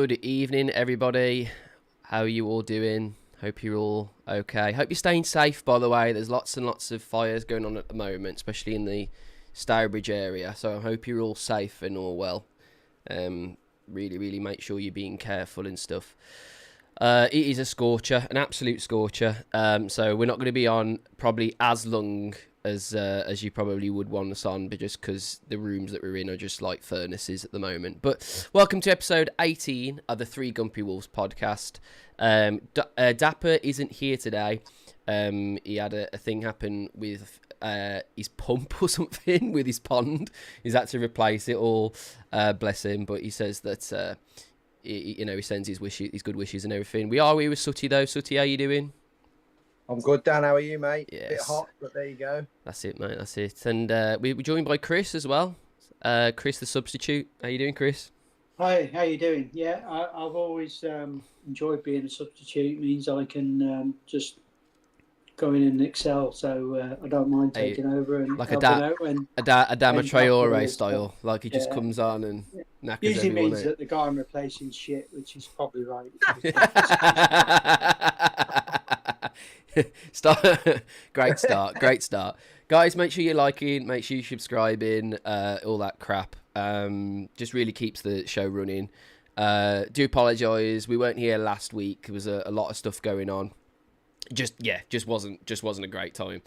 Good evening, everybody. How are you all doing? Hope you're all okay. Hope you're staying safe, by the way. There's lots and lots of fires going on at the moment, especially in the Stourbridge area. So I hope you're all safe and all well. Really make sure you're being careful and stuff. It is a scorcher, an absolute scorcher. So we're not going to be on probably as long as you probably would want us on, but just because the rooms that we're in are just like furnaces at the moment. But welcome to episode 18 of the Three Gumpy Wolves podcast. Dapper isn't here today. He had a thing happen with his pump or something with his pond. He's had to replace it all. Bless him. But he says that he sends his good wishes and everything. We with Sutty though. Sutty, how you doing? I'm good, Dan. How are you, mate? Yes. Bit hot, but there you go. That's it, mate. That's it. And we're joined by Chris as well. Chris, the substitute. How you doing, Chris? Hi, how you doing? Yeah, I've always enjoyed being a substitute. It means I can just go in and excel, so I don't mind taking over and like helping out. Adama Traore style, like he just comes on and knackers usually everyone means out. that the guy I'm replacing shit, which is probably right. Great start. Guys, make sure you're liking, make sure you're subscribing, all that crap. Just really keeps the show running. Do apologise, we weren't here last week. There was a lot of stuff going on. Just wasn't a great time.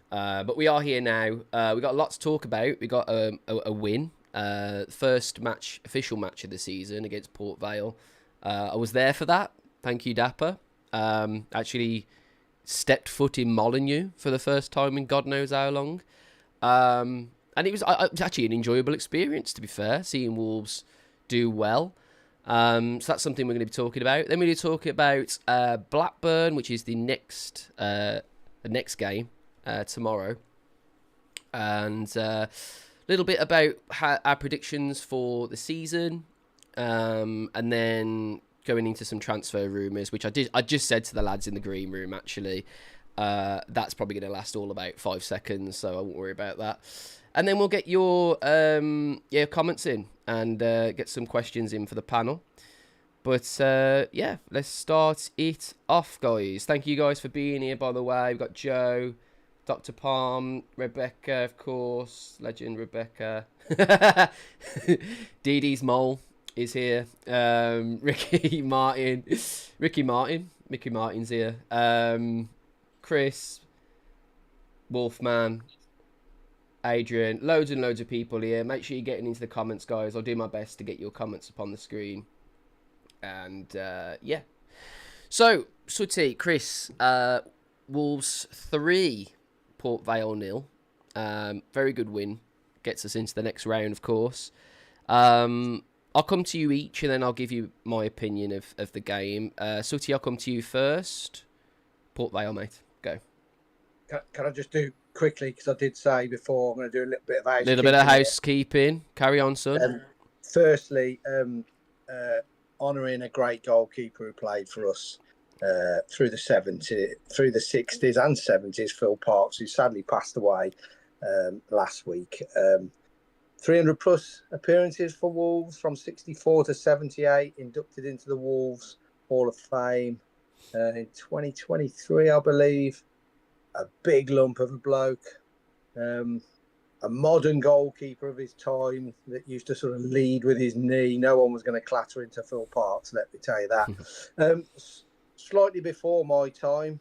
But we are here now. We got a lot to talk about. We got a win. First official match of the season against Port Vale. I was there for that. Thank you, Dapper. Actually stepped foot in Molineux for the first time in God knows how long. And it was actually an enjoyable experience, to be fair, seeing Wolves do well. So that's something we're going to be talking about. Then we're going to talk about Blackburn, which is the next game tomorrow. And a little bit about our predictions for the season. And then going into some transfer rumours, which I just said to the lads in the green room, actually. That's probably going to last all about 5 seconds, so I won't worry about that. And then we'll get your comments in and get some questions in for the panel. But let's start it off, guys. Thank you guys for being here, by the way. We've got Joe, Dr. Palm, Rebecca, of course, legend Rebecca. Dee Dee's mole is here. Mickey Martin's here. Chris, Wolfman, Adrian, loads and loads of people here. Make sure you're getting into the comments, guys. I'll do my best to get your comments up on the screen. And so Sutty, Chris, Wolves 3, Port Vale 0. Very good win. Gets us into the next round, of course. I'll come to you each, and then I'll give you my opinion of the game. Sutty, I'll come to you first. Port Vale, mate. Go. Can I just do quickly, because I did say before I'm going to do a little bit of housekeeping. Little bit of housekeeping. Carry on, son. Firstly, honouring a great goalkeeper who played for us through the 60s and 70s, Phil Parks, who sadly passed away last week. 300 plus appearances for Wolves from 64 to 78, inducted into the Wolves Hall of Fame in 2023, I believe. A big lump of a bloke, a modern goalkeeper of his time that used to sort of lead with his knee. No one was going to clatter into Phil Parks, let me tell you that. Slightly before my time,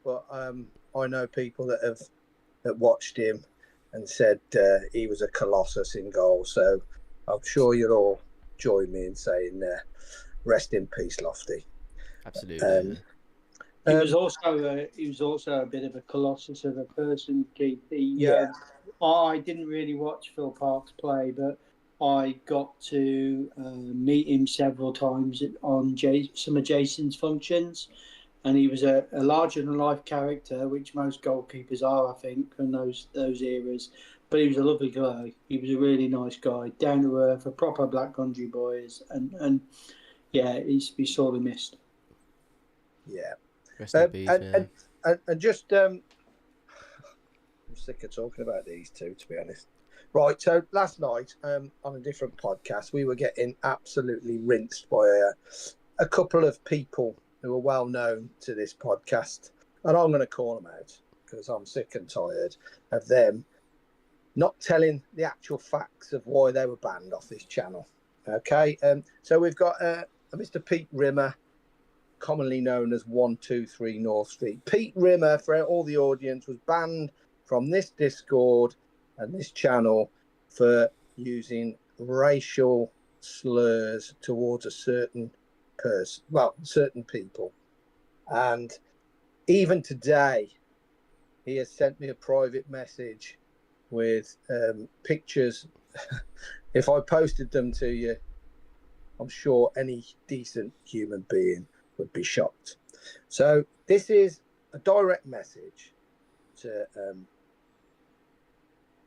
but I know people that watched him and said he was a colossus in goal. So I'm sure you'll all join me in saying rest in peace, Lofty. Absolutely. He was also a bit of a colossus of a person, Keith. I didn't really watch Phil Parks play, but I got to meet him several times on some of Jason's functions, and he was a larger-than-life character, which most goalkeepers are, I think, from those eras. But he was a lovely guy. He was a really nice guy, down to earth, a proper Black Country boy, and he's to be sorely missed. Yeah. Rest in peace, and just I'm sick of talking about these two, to be honest. Right, so last night on a different podcast, we were getting absolutely rinsed by a couple of people who are well known to this podcast. And I'm going to call them out because I'm sick and tired of them not telling the actual facts of why they were banned off this channel. Okay, so we've got a Mr. Pete Rimmer, commonly known as 123 North Street. Pete Rimmer, for all the audience, was banned from this Discord and this channel for using racial slurs towards a certain person, well, certain people. And even today, he has sent me a private message with pictures. If I posted them to you, I'm sure any decent human being would be shocked. So this is a direct message to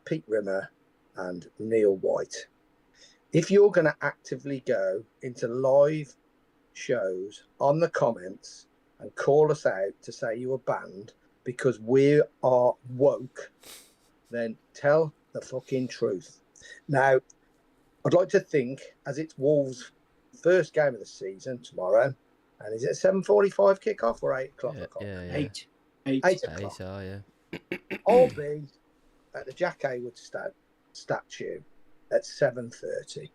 Pete Rimmer and Neil White. If you're going to actively go into live shows on the comments and call us out to say you were banned because we are woke, then tell the fucking truth. Now, I'd like to think, as it's Wolves' first game of the season tomorrow, and is it a 7:45 kickoff or 8 o'clock? Yeah. 8 o'clock. Yeah. I'll be at the Jack Hayward statue at 7:30,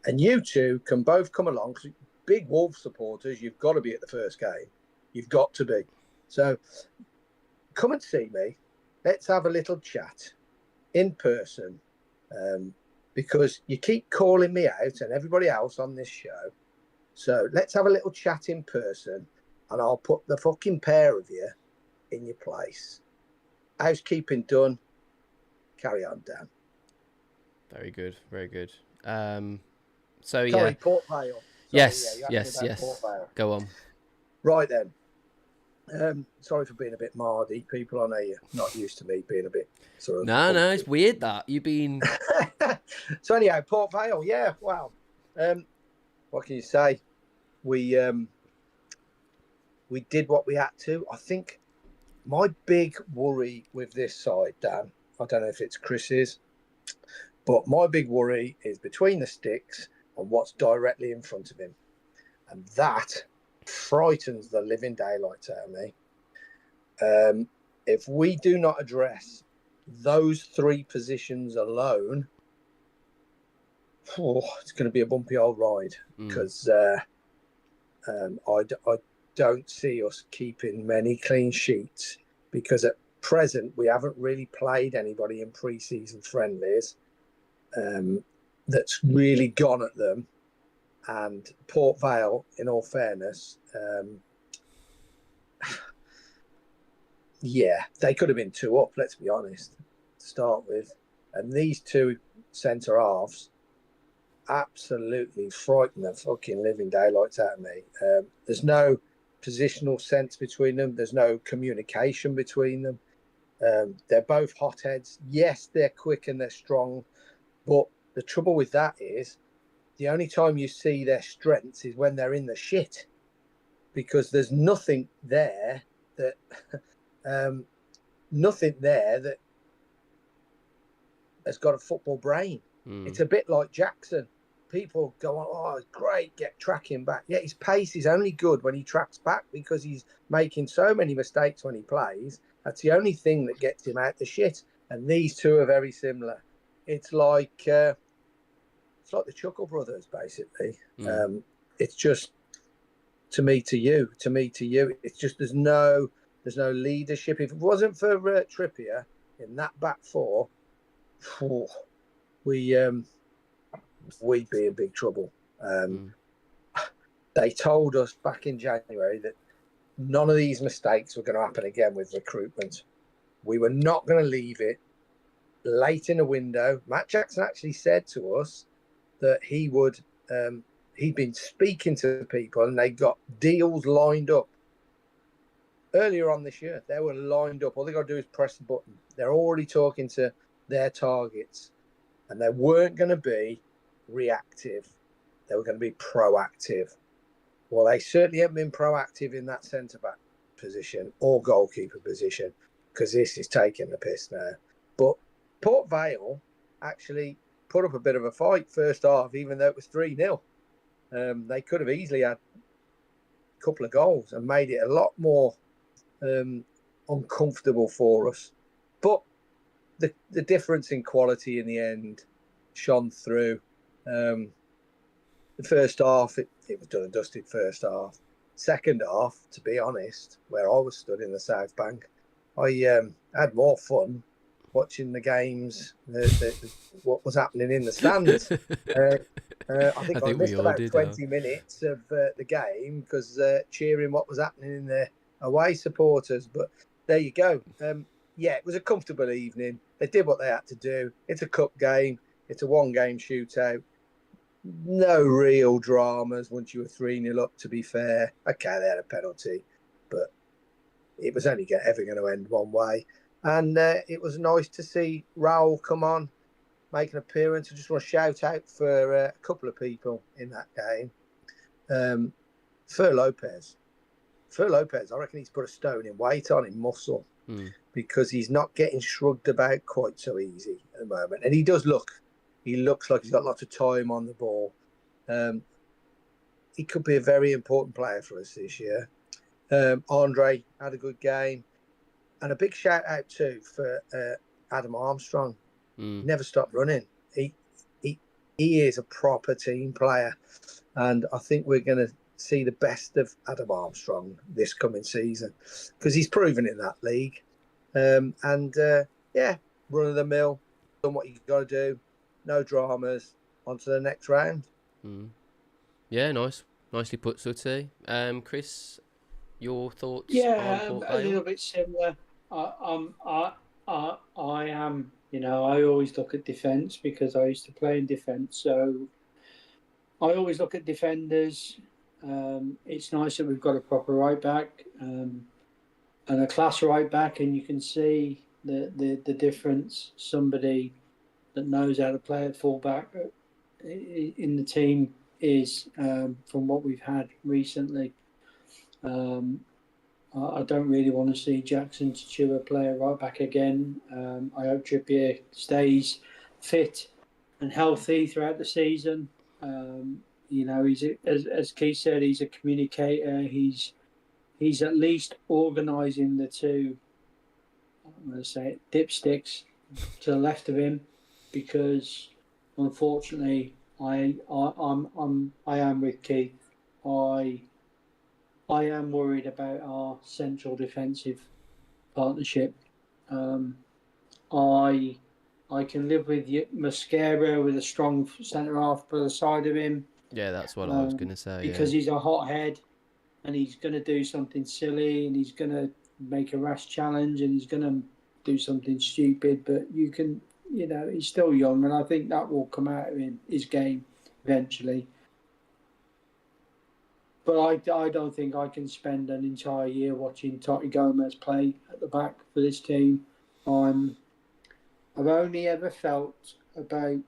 and you two can both come along. Because big Wolves supporters, you've got to be at the first game. You've got to be. So come and see me. Let's have a little chat in person, because you keep calling me out and everybody else on this show. So let's have a little chat in person, and I'll put the fucking pair of you in your place. Housekeeping done. Carry on, Dan. Very good. Sorry, Port Vale. Yes. Port Vale. Go on. Right then. Sorry for being a bit mardy. People, I know you're not used to me being a bit sort of... No, it's weird that you've been... So anyhow, Port Vale, yeah, wow. What can you say? We did what we had to. I think my big worry with this side, Dan, I don't know if it's Chris's, but my big worry is between the sticks and what's directly in front of him. And that frightens the living daylights out of me. If we do not address those three positions alone, it's going to be a bumpy old ride, because I don't see us keeping many clean sheets, because at present we haven't really played anybody in pre-season friendlies that's really gone at them. And Port Vale, in all fairness, yeah, they could have been 2 up, let's be honest, to start with. And these two centre halves absolutely frighten the fucking living daylights out of me. There's no positional sense between them. There's no communication between them. They're both hotheads. Yes, they're quick and they're strong, but the trouble with that is the only time you see their strengths is when they're in the shit, because there's nothing there that has got a football brain. It's a bit like Jackson. People go on, oh, great, get tracking back. Yeah, his pace is only good when he tracks back, because he's making so many mistakes when he plays. That's the only thing that gets him out the shit. And these two are very similar. It's like the Chuckle Brothers, basically. It's just to me to you. It's just there's no leadership. If it wasn't for Trippier in that back four, we'd be in big trouble. They told us back in January that none of these mistakes were going to happen again with recruitment. We were not going to leave it late in the window. Matt Jackson actually said to us that he would, he'd been speaking to people and they got deals lined up. Earlier on this year, they were lined up. All they got to do is press the button. They're already talking to their targets, and they weren't going to be reactive. They were going to be proactive. Well, they certainly haven't been proactive in that centre-back position or goalkeeper position, because this is taking the piss now. But Port Vale, actually put up a bit of a fight first half, even though it was 3-0. They could have easily had a couple of goals and made it a lot more uncomfortable for us. But the difference in quality in the end shone through. The first half, it was done and dusted first half. Second half, to be honest, where I was stood in the South Bank, I had more fun watching the games, what was happening in the stands. I think I missed about 20 minutes of the game because cheering what was happening in the away supporters. But there you go. Yeah, it was a comfortable evening. They did what they had to do. It's a cup game. It's a one-game shootout. No real dramas once you were 3-0 up, to be fair. Okay, they had a penalty, but it was only ever going to end one way. And it was nice to see Raul come on, make an appearance. I just want to shout out for a couple of people in that game. Fernando López. Fernando López, I reckon he's put a stone in weight on him, muscle, because he's not getting shrugged about quite so easy at the moment. And he looks like he's got lots of time on the ball. He could be a very important player for us this year. André had a good game. And a big shout out too for Adam Armstrong. Never stopped running. He is a proper team player. And I think we're going to see the best of Adam Armstrong this coming season because he's proven in that league. Yeah, run of the mill, done what you got to do. No dramas. On to the next round. Yeah, nicely put, Sutty. Chris, your thoughts on Port Vale? A little bit similar. I am, I always look at defence because I used to play in defence. So I always look at defenders. It's nice that we've got a proper right back and a class right back, and you can see the difference. Somebody that knows how to play at full back in the team is from what we've had recently. I don't really want to see Jackson Stewart play right back again. I hope Trippier stays fit and healthy throughout the season. He's as Keith said, he's a communicator. He's at least organising the two. I'm going to say it, dipsticks to the left of him, because unfortunately I am with Keith. I am worried about our central defensive partnership. I can live with Mosquera with a strong centre half by the side of him. Yeah, that's what I was going to say. Because he's a hothead and he's going to do something silly and he's going to make a rash challenge and he's going to do something stupid. But you can, he's still young, and I think that will come out in his game eventually. But I don't think I can spend an entire year watching Totti Gomez play at the back for this team. I've only ever felt about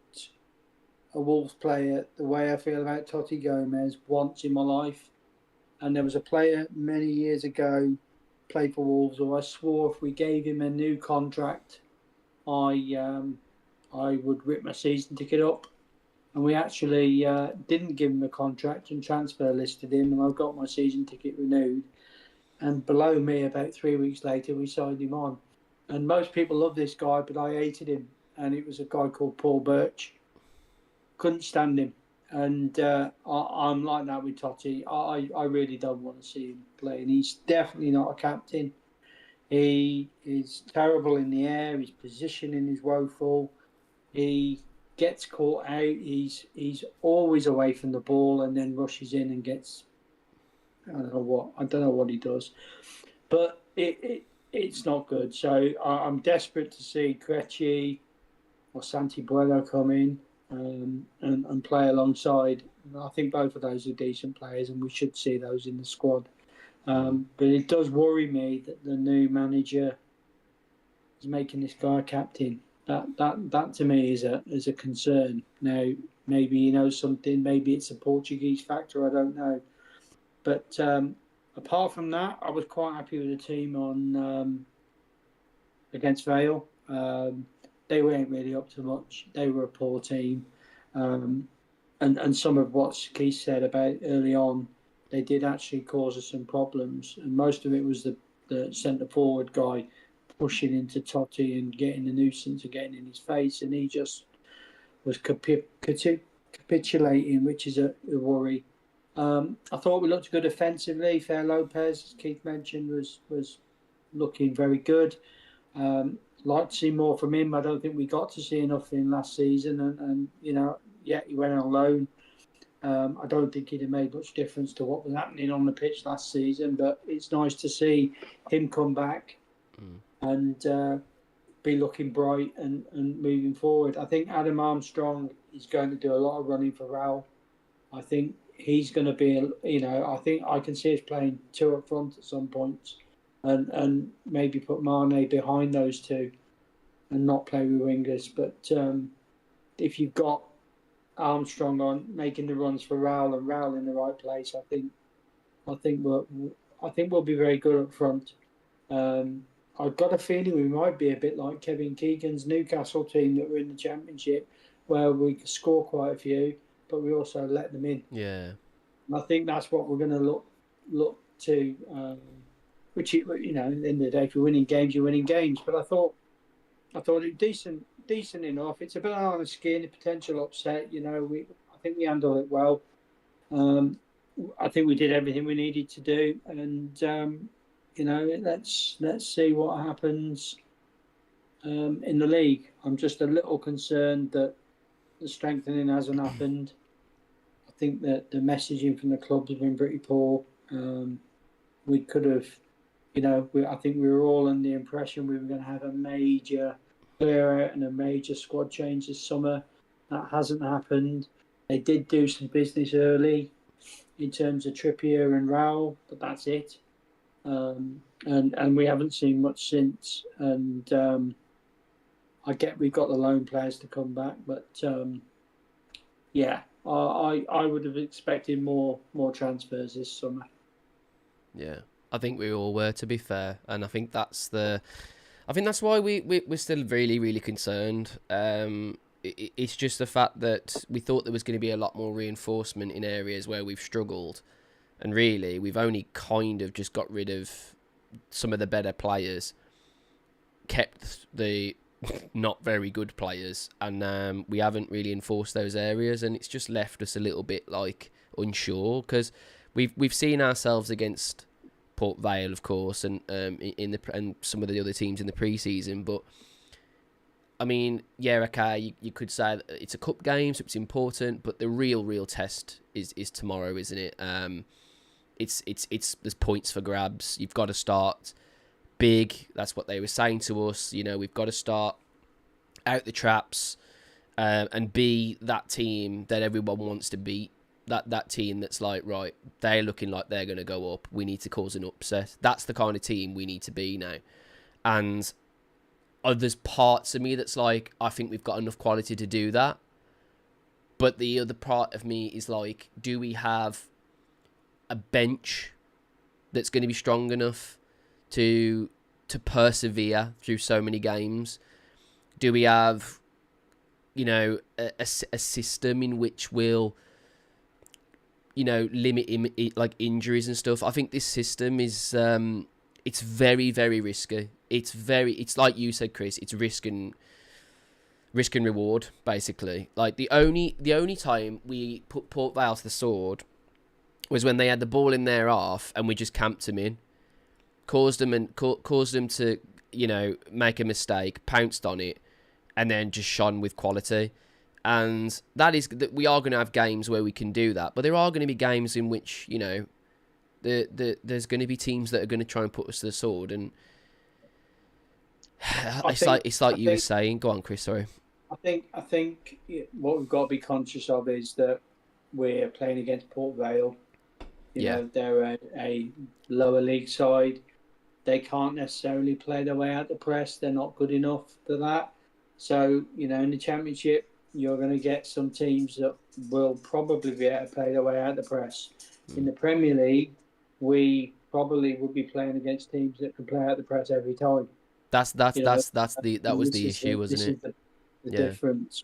a Wolves player the way I feel about Totti Gomez once in my life. And there was a player many years ago, played for Wolves, who I swore if we gave him a new contract, I would rip my season ticket up. And we actually didn't give him a contract and transfer listed him, and I got my season ticket renewed. And below me, about 3 weeks later, we signed him on. And most people love this guy, but I hated him. And it was a guy called Paul Birch. Couldn't stand him. And I'm like that with Totti. I really don't want to see him play. And he's definitely not a captain. He is terrible in the air. His positioning is woeful. He gets caught out. He's always away from the ball and then rushes in and gets. I don't know what he does, but it's not good. So I'm desperate to see Krejci or Santi Bueno come in and play alongside. And I think both of those are decent players, and we should see those in the squad. But it does worry me that the new manager is making this guy a captain. That to me is a concern. Now, maybe he knows something. Maybe it's a Portuguese factor. I don't know. But apart from that, I was quite happy with the team on against Vale. they weren't really up to much. They were a poor team. And some of what Keith said about early on, they did actually cause us some problems. And most of it was the centre forward guy pushing into Sutty and getting the nuisance and getting in his face. And he just was capitulating, which is a worry. I thought we looked good offensively. Fernando López, as Keith mentioned, was looking very good. Like to see more from him. I don't think we got to see enough in last season, and he went on loan. I don't think he'd have made much difference to what was happening on the pitch last season, but it's nice to see him come back and be looking bright and moving forward. I think Adam Armstrong is going to do a lot of running for Vale. I think he's going to be, I think I can see us playing two up front at some points and maybe put Mane behind those two and not play with wingers. But if you've got Armstrong on making the runs for Vale and Vale in the right place, I think we'll be very good up front. I've got a feeling we might be a bit like Kevin Keegan's Newcastle team that were in the Championship, where we score quite a few, but we also let them in. Yeah, and I think that's what we're going to look to. Which at the end of the day, if you're winning games, you're winning games. But I thought it was decent enough. It's a bit on the skin, a potential upset. I think we handled it well. I think we did everything we needed to do, and let's see what happens in the league. I'm just a little concerned that the strengthening hasn't happened. I think that the messaging from the club has been pretty poor. We could have, I think we were all under the impression we were going to have a major clear out and a major squad change this summer. That hasn't happened. They did do some business early in terms of Trippier and Raul, but that's it. And we haven't seen much since. And I get we've got the loan players to come back, but I would have expected more transfers this summer. Yeah, I think we all were, to be fair, and I think that's why we're still really, really concerned. It's just the fact that we thought there was going to be a lot more reinforcement in areas where we've struggled, and really we've only kind of just got rid of some of the better players, kept the not very good players, and we haven't really enforced those areas, and it's just left us a little bit unsure, because we've seen ourselves against Port Vale, of course, and and some of the other teams in the pre-season, but I mean, yeah, okay, you could say that it's a cup game, so it's important, but the real test is tomorrow, isn't it? There's points for grabs. You've got to start big. That's what they were saying to us. We've got to start out the traps and be that team that everyone wants to beat. That team that's like, right, they're looking like they're going to go up. We need to cause an upset. That's the kind of team we need to be now. And there's parts of me that's like, I think we've got enough quality to do that. But the other part of me is like, do we have a bench that's going to be strong enough to persevere through so many games? Do we have, a system in which we'll, limit injuries and stuff? I think this system is it's very, very risky. It's like you said, Chris. It's risk and reward, basically. Like the only time we put Port Vale to the sword was when they had the ball in their half and we just camped them in, caused them to make a mistake, pounced on it, and then just shone with quality. And that we are going to have games where we can do that, but there are going to be games in which there's going to be teams that are going to try and put us to the sword, and it's like you were saying. Go on, Chris. Sorry. I think what we've got to be conscious of is that we're playing against Port Vale. They're a lower league side. They can't necessarily play their way out the press. They're not good enough for that. So in the Championship, you're going to get some teams that will probably be able to play their way out the press. In the Premier League, we probably would be playing against teams that can play out the press every time. That was the issue, wasn't it? the Yeah. difference,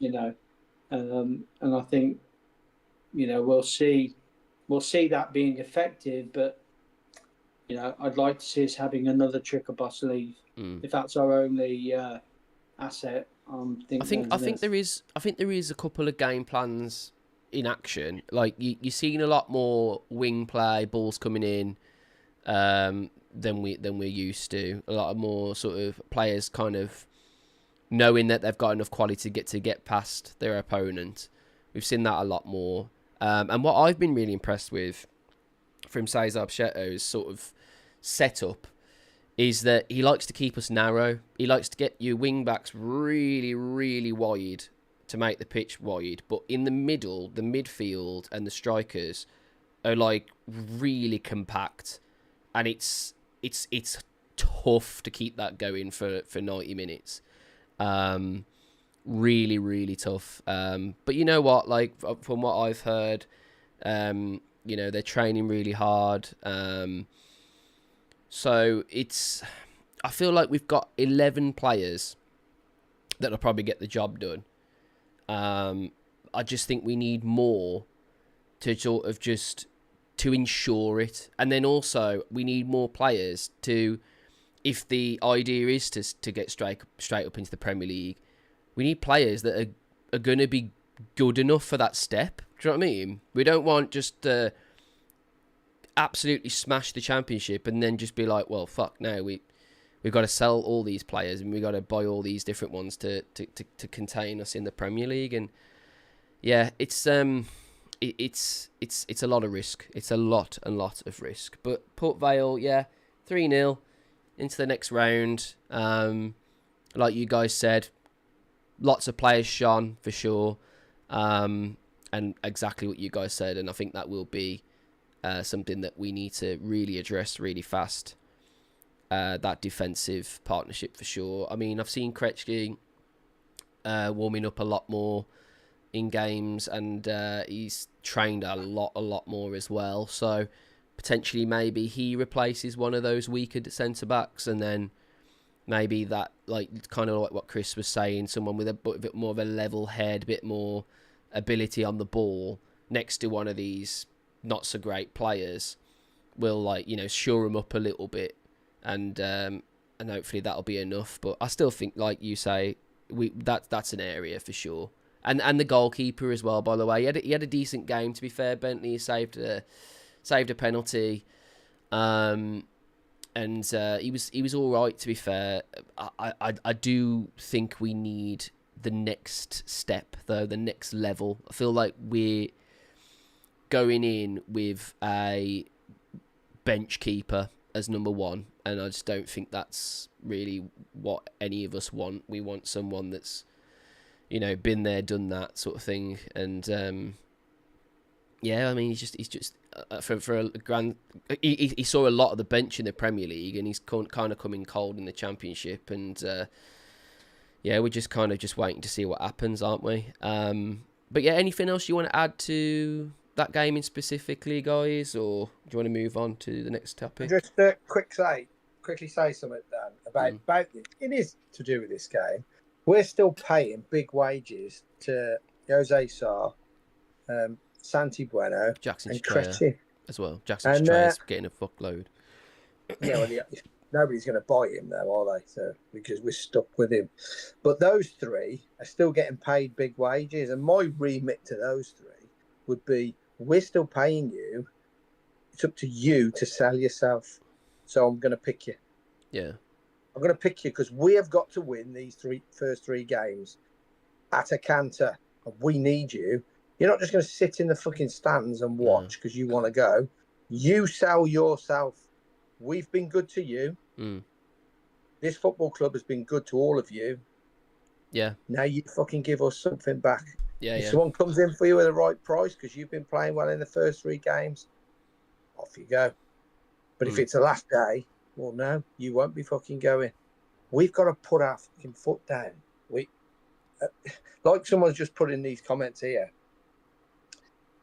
and I think we'll see that being effective, but I'd like to see us having another trick up our sleeve. If that's our only asset, I think there is a couple of game plans in action. Like you're seeing a lot more wing play, balls coming in, than we're used to. A lot of more sort of players kind of knowing that they've got enough quality to get past their opponent. We've seen that a lot more. And what I've been really impressed with from César Peixoto's sort of setup is that he likes to keep us narrow. He likes to get your wing backs really, really wide to make the pitch wide. But in the middle, the midfield and the strikers are like really compact. And it's tough to keep that going for 90 minutes. Really, really tough. But you know what? Like from what I've heard, they're training really hard. So I feel like we've got 11 players that'll probably get the job done. I just think we need more to sort of just to ensure it. And then also we need more players to, if the idea is to get straight up into the Premier League, we need players that are going to be good enough for that step. Do you know what I mean? We don't want just to absolutely smash the Championship and then just be like, well, fuck, now we've got to sell all these players and we've got to buy all these different ones to contain us in the Premier League. And yeah, it's a lot of risk. It's a lot of risk. But Port Vale, yeah, 3-0 into the next round. Like you guys said, lots of players shone for sure. And exactly what you guys said. And I think that will be something that we need to really address really fast. That defensive partnership for sure. I mean, I've seen Krejci warming up a lot more in games, and he's trained a lot more as well. So potentially maybe he replaces one of those weaker centre backs, and then maybe that, like, kind of like what Chris was saying, someone with a bit more of a level head, a bit more ability on the ball next to one of these not so great players will, like, shore them up a little bit, and hopefully that'll be enough. But I still think, like you say, that's an area for sure. And the goalkeeper as well, by the way, he had a decent game, to be fair. Bentley saved a penalty, and he was all right, to be fair. I do think we need the next step, though, the next level. I feel like we're going in with a bench keeper as number one, and I just don't think that's really what any of us want. We want someone that's, been there, done that sort of thing. And yeah, I mean, he's just for a grand. He saw a lot of the bench in the Premier League, and he's kind of coming cold in the Championship. And yeah, we're just kind of just waiting to see what happens, aren't we? But yeah, anything else you want to add to that game in specifically, guys, or do you want to move on to the next topic? Just quickly say something, Dan, about it is to do with this game. We're still paying big wages to Jose Sarr, Santi Bueno, Jackson and Straya Krejci as well. Jackson Straya's getting a fuckload. Yeah, well, nobody's going to buy him, though, are they? So, because we're stuck with him. But those three are still getting paid big wages, and my remit to those three would be: we're still paying you. It's up to you to sell yourself. So I'm going to pick you. Yeah. I'm going to pick you because we have got to win these first three games at a canter. We need you. You're not just going to sit in the fucking stands and watch because you want to go. You sell yourself. We've been good to you. This football club has been good to all of you. Yeah. Now you fucking give us something back. Yeah, if someone comes in for you at the right price because you've been playing well in the first three games, off you go. But if it's the last day, well, no, you won't be fucking going. We've got to put our fucking foot down. Like someone's just put in these comments here.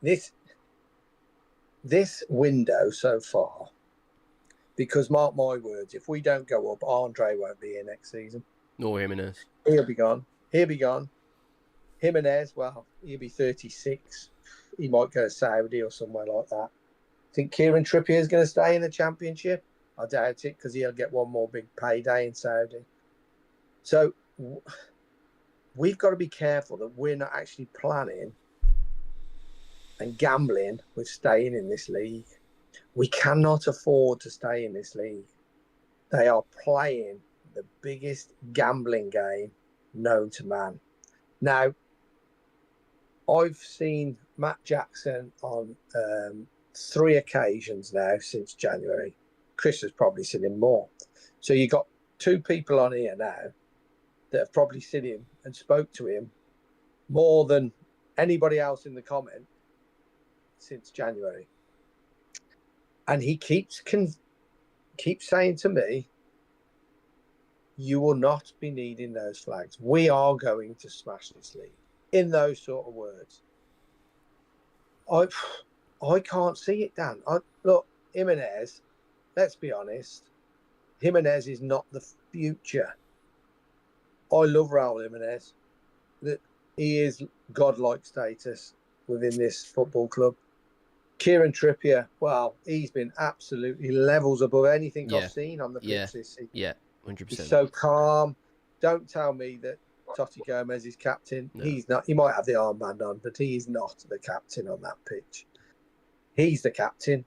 This window so far, because mark my words, if we don't go up, André won't be here next season. Nor Jimenez. He'll be gone. Jimenez, well, he'll be 36. He might go to Saudi or somewhere like that. Think Kieran Trippier is going to stay in the Championship? I doubt it, because he'll get one more big payday in Saudi. So we've got to be careful that we're not actually planning and gambling with staying in this league. We cannot afford to stay in this league. They are playing the biggest gambling game known to man. Now, I've seen Matt Jackson on 3 occasions now since January. Chris has probably seen him more. So you got 2 people on here now that have probably seen him and spoke to him more than anybody else in the comment since January. And he keeps saying to me, you will not be needing those flags. We are going to smash this league. In those sort of words. I can't see it, Dan. Look, Jimenez, let's be honest, Jimenez is not the future. I love Raul Jimenez. He is godlike status within this football club. Kieran Trippier, well, he's been absolutely levels above anything I've seen on the pitch this season. Yeah, 100%. He's so calm. Don't tell me that Totti Gomez is captain. No. He's not. He might have the armband on, but he is not the captain on that pitch. He's the captain.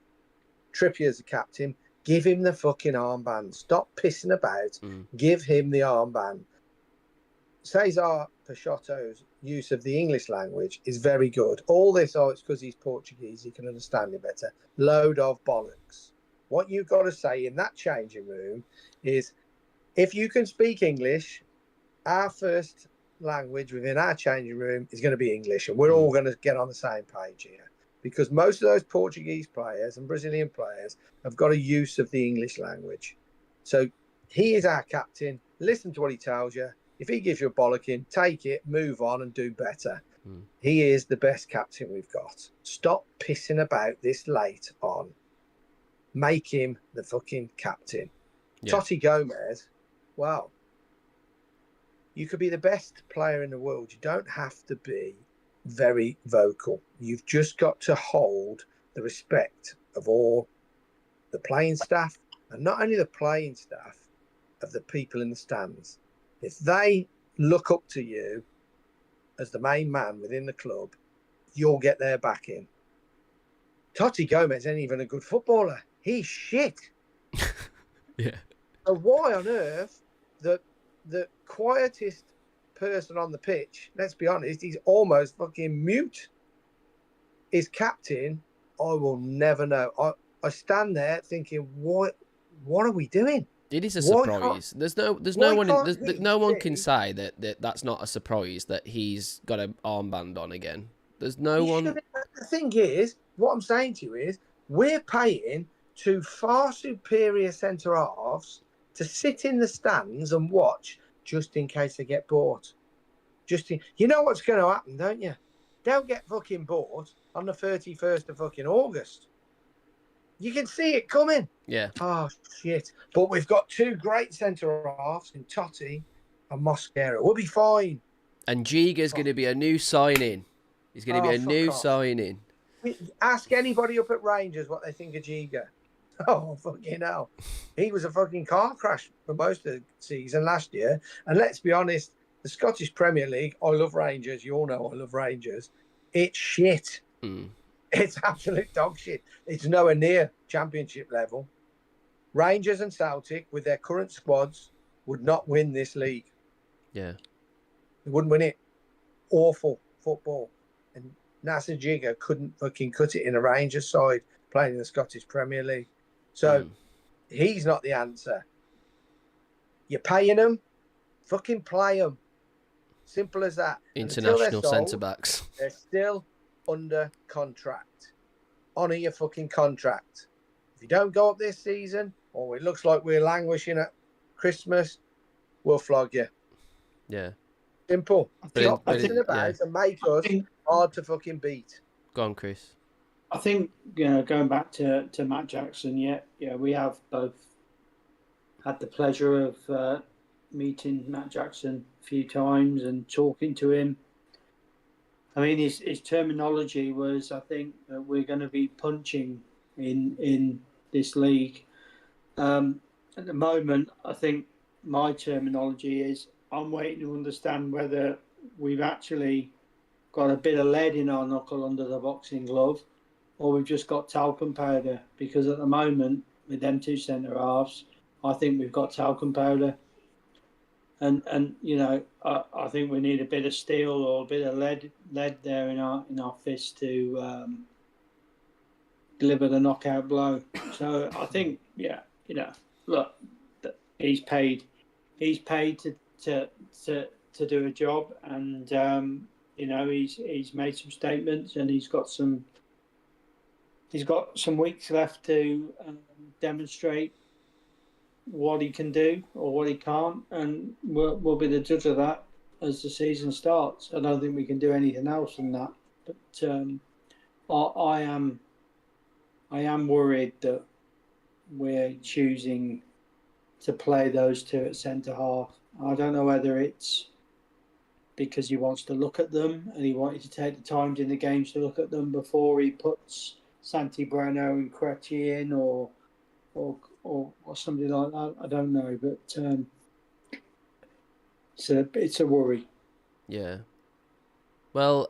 Trippier's the captain. Give him the fucking armband. Stop pissing about. Give him the armband. César Peixoto's use of the English language is very good. All this, it's because he's Portuguese, he can understand it better. Load of bollocks. What you've got to say in that changing room is, if you can speak English, our first language within our changing room is going to be English, and we're all going to get on the same page here, because most of those Portuguese players and Brazilian players have got a use of the English language. So he is our captain. Listen to what he tells you. If he gives you a bollocking, take it, move on, and do better. He is the best captain we've got. Stop pissing about this late on. Make him the fucking captain. Yeah. Totti Gomez, well, you could be the best player in the world. You don't have to be very vocal. You've just got to hold the respect of all the playing staff, and not only the playing staff, of the people in the stands. If they look up to you as the main man within the club, you'll get their backing. Totti Gomez ain't even a good footballer. He's shit. Yeah. So why on earth the quietest person on the pitch, let's be honest, he's almost fucking mute, is captain? I will never know. I stand there thinking, what are we doing? It is a surprise. There's no one can say that that's not a surprise that he's got an armband on again. There's no one. The thing is, what I'm saying to you is, we're paying 2 far superior centre halves to sit in the stands and watch just in case they get bought. You know what's going to happen, don't you? They'll get fucking bought on the 31st of fucking August. You can see it coming. Yeah. Oh, shit. But we've got 2 great centre-halves in Totti and Mosquera. We'll be fine. And Giga's going to be a new signing. He's going to be a new signing. Ask anybody up at Rangers what they think of Giga. Oh, fucking hell. He was a fucking car crash for most of the season last year. And let's be honest, the Scottish Premier League, I love Rangers. You all know I love Rangers. It's shit. It's absolute dog shit. It's nowhere near Championship level. Rangers and Celtic, with their current squads, would not win this league. Yeah. They wouldn't win it. Awful football. And Nasser Giga couldn't fucking cut it in a Rangers side playing in the Scottish Premier League. So he's not the answer. You're paying them, fucking play them. Simple as that. International centre-backs. They're still under contract. Honour your fucking contract. If you don't go up this season, or it looks like we're languishing at Christmas, we'll flog you. Yeah. Simple. Stop pissing about and make us hard to fucking beat. Go on, Chris. I think, going back to Matt Jackson, we have both had the pleasure of meeting Matt Jackson a few times and talking to him. I mean, his terminology was, I think, that we're going to be punching in this league. At the moment, I think my terminology is I'm waiting to understand whether we've actually got a bit of lead in our knuckle under the boxing glove, or we've just got talcum powder. Because at the moment, with them two centre halves, I think we've got talcum powder. And you know, I think we need a bit of steel or a bit of lead there in our fist to deliver the knockout blow. So I think, yeah, you know, look, he's paid to do a job, and you know, he's made some statements, and he's got some weeks left to demonstrate what he can do or what he can't, and we'll be the judge of that as the season starts. I don't think we can do anything else than that. But I am worried that we're choosing to play those two at centre half. I don't know whether it's because he wants to look at them and he wanted to take the time in the games to look at them before he puts Santi Brano and Crutchy in, or something like that. I don't know, but it's a worry. Yeah. Well,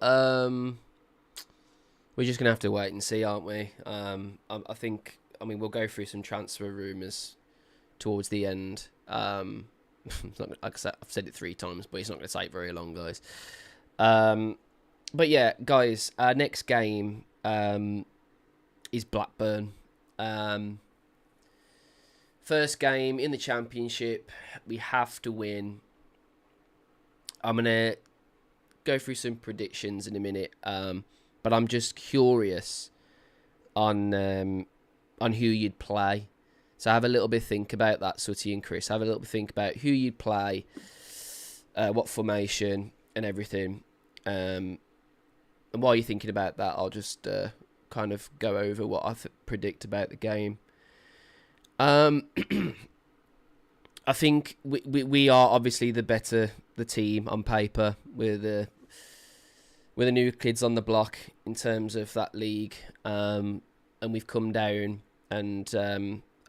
we're just gonna have to wait and see, aren't we? I think. I mean, we'll go through some transfer rumours towards the end. Like I said, I've said it 3 times, but it's not going to take very long, guys. But yeah, guys, our next game is Blackburn. First game in the Championship. We have to win. I'm going to go through some predictions in a minute, but I'm just curious on who you'd play. So have a little bit think about that, Sutty and Chris. Have a little bit think about who you'd play, what formation and everything. And while you're thinking about that, I'll just kind of go over what I predict about the game. I think we are obviously the team on paper. We're the new kids on the block in terms of that league. And we've come down, and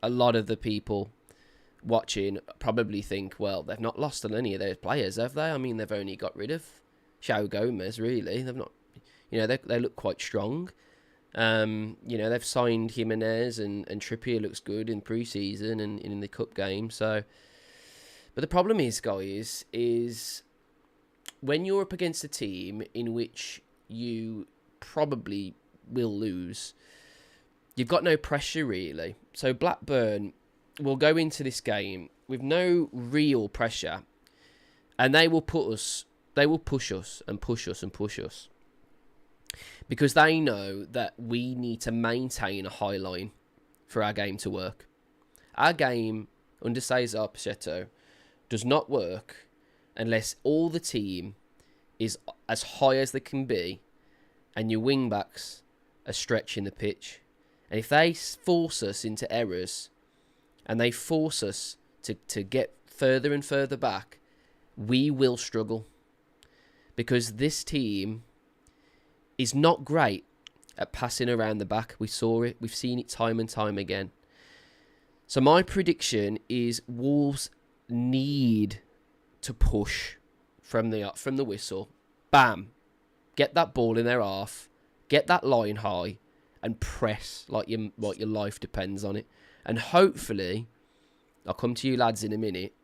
a lot of the people watching probably think, well, they've not lost on any of those players, have they? I mean, they've only got rid of João Gomes, really. They've not, you know, they look quite strong. You know, they've signed Jimenez, and Trippier looks good in pre-season and in the cup game. So, but the problem is, guys, is when you're up against a team in which you probably will lose, you've got no pressure, really. So Blackburn will go into this game with no real pressure, and they will push us and push us and push us, because they know that we need to maintain a high line for our game to work. Our game under César Peixoto does not work unless all the team is as high as they can be, and your wing backs are stretching the pitch. And if they force us into errors, and they force us to get further and further back, we will struggle. Because this team is not great at passing around the back. We saw it. We've seen it time and time again. So my prediction is Wolves need to push from the whistle. Bam. Get that ball in their half. Get that line high. And press like your life depends on it. And hopefully, I'll come to you lads in a minute,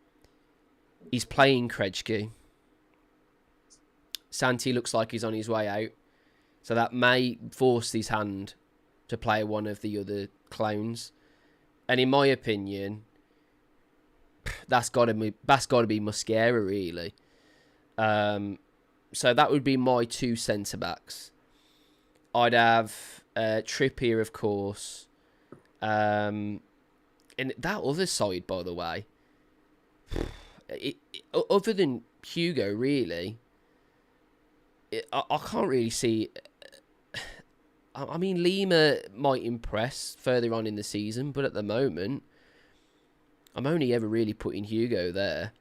he's playing Krejci. Santi looks like he's on his way out. So that may force his hand to play one of the other clones. And in my opinion, that's got to be Mosquera, really. So that would be my 2 centre-backs. I'd have Trippier, of course. And that other side, by the way, other than Hugo, really, I can't really see. I mean, Lima might impress further on in the season, but at the moment, I'm only ever really putting Hugo there.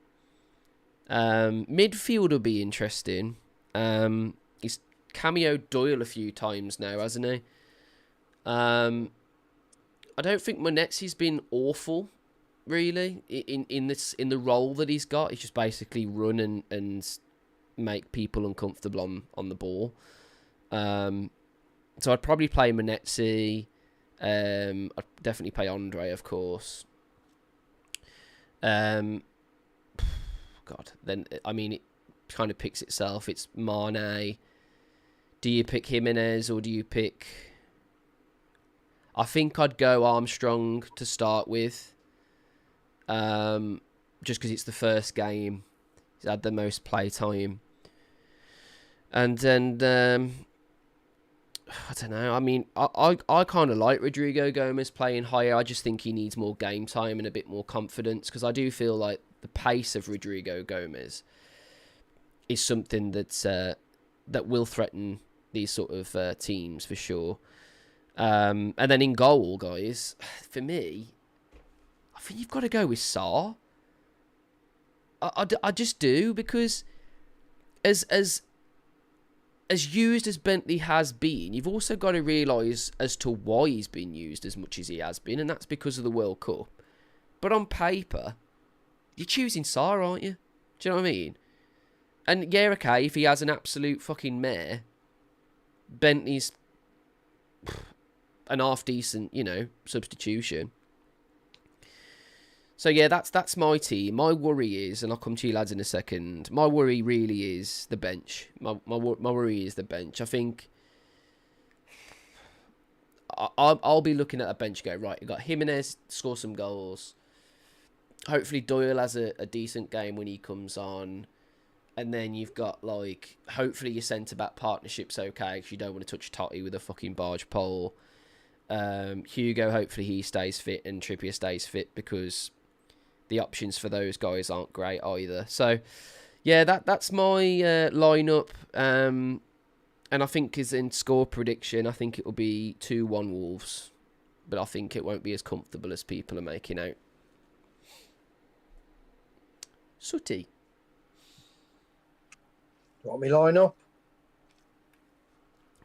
Midfield will be interesting. cameoed Doyle a few times now, hasn't he? I don't think Monetzi's been awful, really, in the role that he's got. He's just basically run and make people uncomfortable on the ball. So I'd probably play Monetzi. I'd definitely play André, of course. God, then I mean it kind of picks itself. It's Mane. Do you pick Jimenez or do you pick? I think I'd go Armstrong to start with. Just because it's the first game, he's had the most play time. And then I don't know. I mean, I kind of like Rodrigo Gomez playing higher. I just think he needs more game time and a bit more confidence, because I do feel like the pace of Rodrigo Gomez is something that's that will threaten these sort of teams for sure. And then in goal, guys, for me, I think you've got to go with Sarr. I just do, because as used as Bentley has been, you've also got to realise as to why he's been used as much as he has been, and that's because of the World Cup. But on paper, you're choosing Sarr, aren't you? Do you know what I mean? And yeah, okay, if he has an absolute fucking mare, Bentley's an half-decent, substitution. So yeah, that's my team. My worry is, and I'll come to you lads in a second, my worry really is the bench. My worry is the bench. I think I'll be looking at a bench go, right, you've got Jimenez, score some goals. Hopefully Doyle has a decent game when he comes on. And then you've got, like, hopefully your centre-back partnership's okay, because you don't want to touch Totti with a fucking barge pole. Hugo, hopefully he stays fit, and Trippier stays fit, because the options for those guys aren't great either. So, yeah, that's my lineup. And I think as in score prediction, I think it will be 2-1 Wolves. But I think it won't be as comfortable as people are making out. Sutty. Want me line up?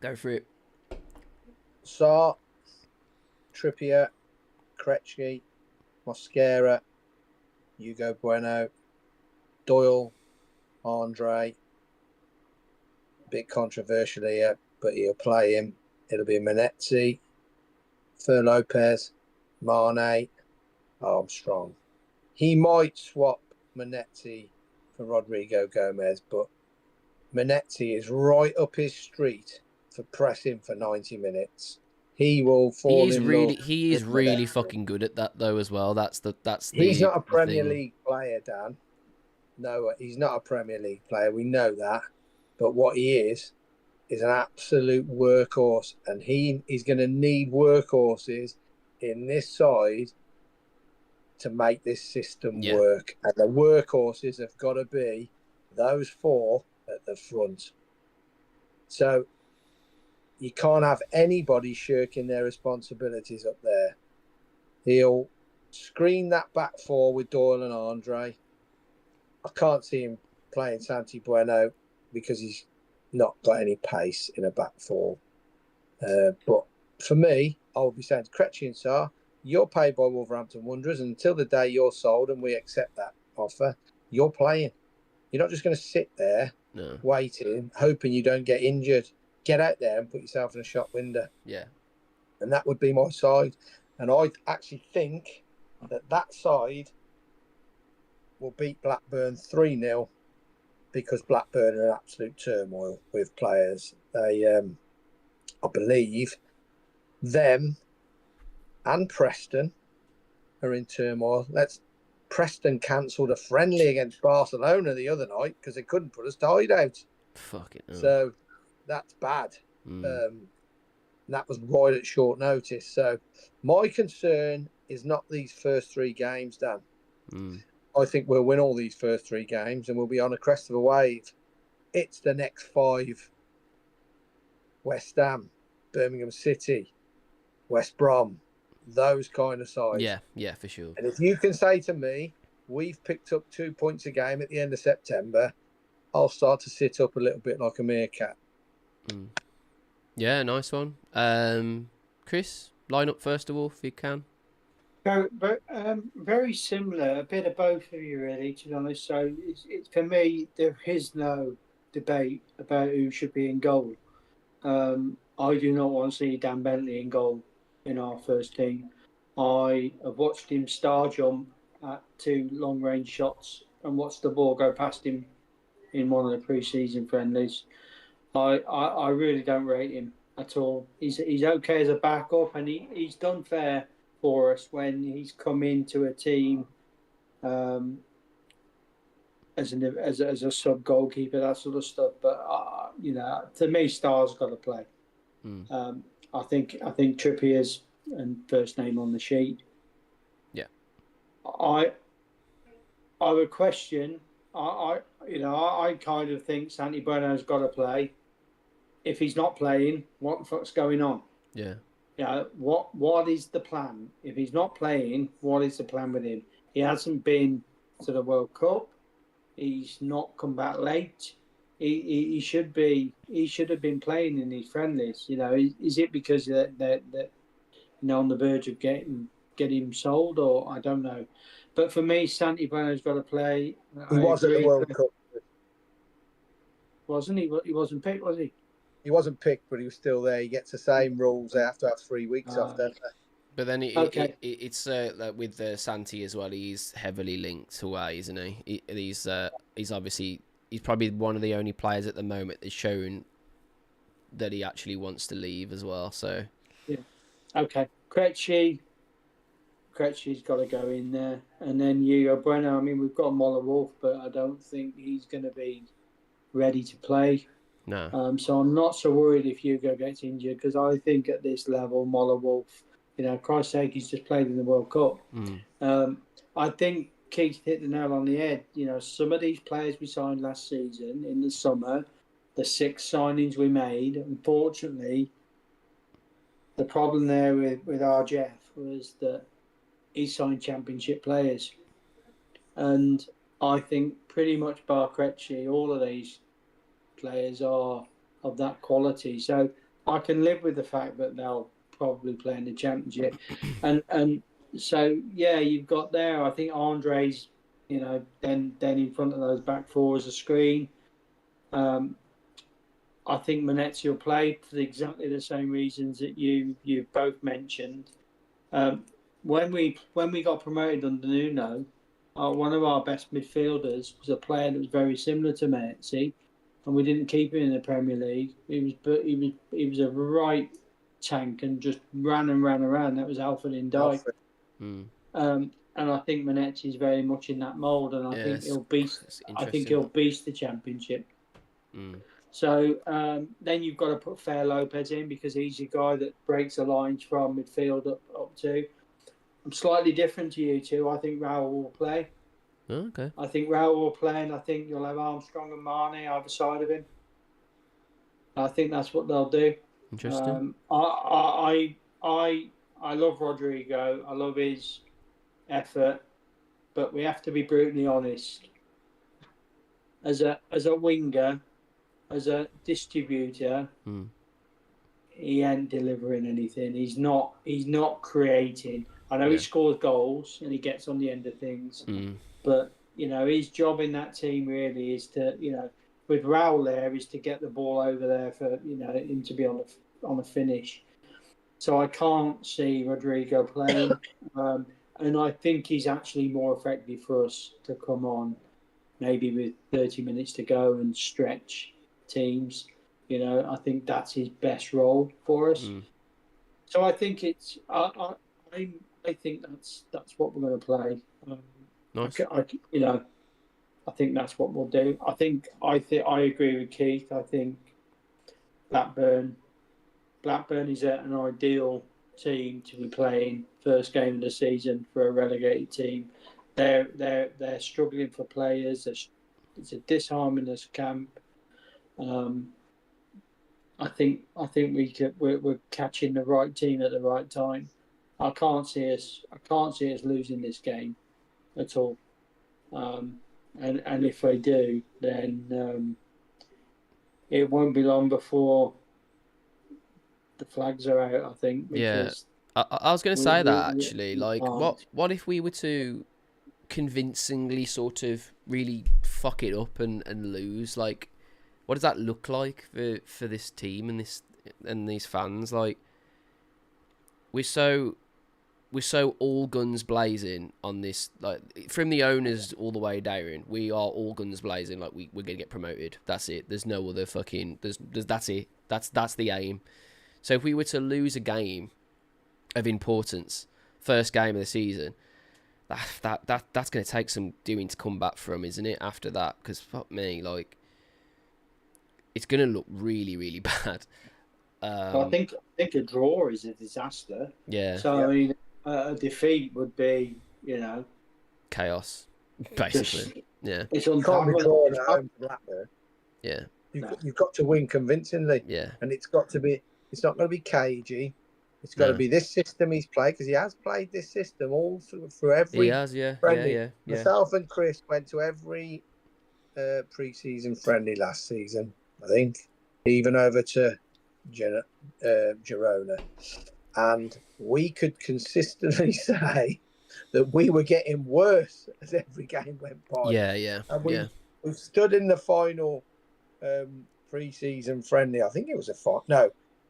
Go for it. Sarr, Trippier, Krejci, Mosquera, Hugo Bueno, Doyle, André. Bit controversial here, but he'll play him. It'll be Monetzi, Fernando Lopez, Mane, Armstrong. He might swap Monetzi for Rodrigo Gomez, but Monetzi is right up his street for pressing for 90 minutes. He will fall in love. He is really fucking good at that though as well. He's not a Premier League player, Dan. No, he's not a Premier League player. We know that. But what he is an absolute workhorse, and he's going to need workhorses in this side to make this system work. And the workhorses have got to be those four at the front. So you can't have anybody shirking their responsibilities up there. He'll screen that back four with Doyle and André. I can't see him playing Santi Bueno because he's not got any pace in a back four. But for me, I would be saying to Krejci and Sarr, you're paid by Wolverhampton Wanderers, and until the day you're sold and we accept that offer, you're playing. You're not just going to sit there waiting, hoping you don't get injured. Get out there and put yourself in a shop window. Yeah. And that would be my side. And I actually think that side will beat Blackburn 3-0 because Blackburn are in absolute turmoil with players. They, I believe, them and Preston are in turmoil. Preston cancelled a friendly against Barcelona the other night because they couldn't put us tied out. Fuck it. So that's bad. That was right at short notice. So my concern is not these first three games, Dan. I think we'll win all these first three games and we'll be on a crest of a wave. It's the next 5. West Ham, Birmingham City, West Brom, those kind of sides. Yeah, for sure. And if you can say to me, we've picked up 2 points a game at the end of September, I'll start to sit up a little bit like a meerkat. Mm. Yeah, nice one. Chris, line up first of all if you can. Very similar, a bit of both of you, really, to be honest. So, it's for me, there is no debate about who should be in goal. I do not want to see Dan Bentley in goal in our first team. I have watched him star jump at 2 long range shots and watched the ball go past him in one of the pre-season friendlies. I really don't rate him at all. He's okay as a backup, and he's done fair for us when he's come into a team as a sub goalkeeper, that sort of stuff. But to me, Star's got to play. Mm. I think Trippier's and first name on the sheet. Yeah. I would question. I kind of think Santi Bueno's got to play. If he's not playing, what the fuck's going on? Yeah. Yeah. What is the plan? If he's not playing, what is the plan with him? He hasn't been to the World Cup. He's not come back late. He should be. He should have been playing in these friendlies. Is it because they're on the verge of getting him sold, or I don't know. But for me, Santi Bueno's got to play. He was at the World Cup, wasn't he? He wasn't picked, was he? He wasn't picked, but he was still there. He gets the same rules. They have to have 3 weeks off, don't they? But then Okay. it's with Santi as well. He's heavily linked away, isn't he? He's obviously he's probably one of the only players at the moment that's shown that he actually wants to leave as well. So yeah, okay. Krejci's got to go in there, and then Bueno. I mean, we've got Moller Wolf, but I don't think he's going to be ready to play. No. So I'm not so worried if Hugo gets injured, because I think at this level, Moller Wolf, Christ's sake, he's just played in the World Cup. I think Keith hit the nail on the head. Some of these players we signed last season in the summer, the 6 signings we made, unfortunately, the problem there with RJF was that he signed championship players. And I think pretty much bar Krejci, all of these players are of that quality. So I can live with the fact that they'll probably play in the championship. And so, yeah, you've got there, I think Andre's, then in front of those back 4 as a screen. I think Manezzi will play for exactly the same reasons that you both mentioned. When we got promoted under Nuno, one of our best midfielders was a player that was very similar to Manezzi, and we didn't keep him in the Premier League. He was a right tank and just ran around. That was Alfred Ndai. And I think Manezzi is very much in that mould, and I think he'll beast the championship. So then you've got to put Fair Lopez in, because he's a guy that breaks the lines from midfield up to. I'm slightly different to you two. I think Raul will play. Okay. I think Raul will play, and I think you'll have Armstrong and Mane either side of him. I think that's what they'll do. Interesting. I love Rodrigo. I love his effort, but we have to be brutally honest. As a winger, as a distributor, he ain't delivering anything. He's not creating. I know he scores goals and he gets on the end of things, but his job in that team really is to, with Raul there, is to get the ball over there for him to be on a finish. So I can't see Rodrigo playing, and I think he's actually more effective for us to come on, maybe with 30 minutes to go and stretch teams. I think that's his best role for us. So I think it's I think that's what we're going to play. Nice. I think that's what we'll do. I agree with Keith. I think Blackburn is an ideal team to be playing first game of the season for a relegated team. They're struggling for players. It's a disharmonious camp. I think we're catching the right team at the right time. I can't see us losing this game at all. And if they do, then it won't be long before the flags are out, I think, Yeah. because I was going to say that, actually. we Like, can't. what if we were to convincingly sort of really fuck it up and lose? Like, what does that look like for this team and these fans? Like, we're so all guns blazing on this, like, from the owners all the way down. We are all guns blazing, like we're gonna get promoted. That's it. There's no other fucking. There's that's it. That's the aim. So if we were to lose a game of importance, first game of the season, that's gonna take some doing to come back from, isn't it? After that, because fuck me, like, it's gonna look really, really bad. I think a draw is a disaster. Yeah. So I mean, a defeat would be, Chaos, basically. just, Yeah. it's You can't be unfathomable. drawing at home to Blackburn. Yeah. You've got to win convincingly. Yeah. And it's got to be. It's not going to be cagey. It's got No. to be this system he's played, because he has played this system all through every. He has, yeah. friendly. Yeah. Myself and Chris went to every pre-season friendly last season, I think, even over to Girona, and we could consistently say that we were getting worse as every game went by. Yeah. And we stood in the final pre-season friendly. I think it was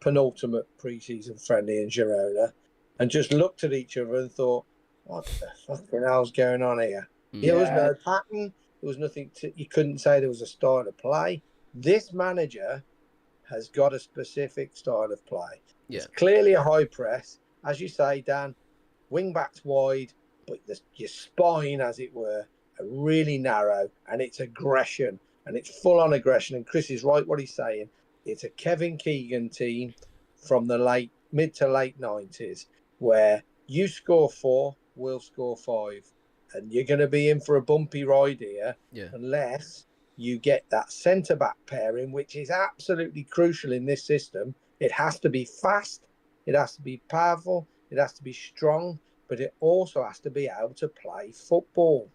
penultimate pre-season friendly in Girona, and just looked at each other and thought, what the fucking hell's going on here? There was no pattern. There was nothing. You couldn't say there was a style of play. This manager has got a specific style of play. Yeah. It's clearly a high press. As you say, Dan, wing backs wide, but your spine, as it were, are really narrow, and it's aggression, and it's full-on aggression. And Chris is right what he's saying. It's a Kevin Keegan team from the mid to late 90s, where you score 4, we'll score 5. And you're going to be in for a bumpy ride here, unless you get that centre-back pairing, which is absolutely crucial in this system. It has to be fast, it has to be powerful, it has to be strong, but it also has to be able to play football.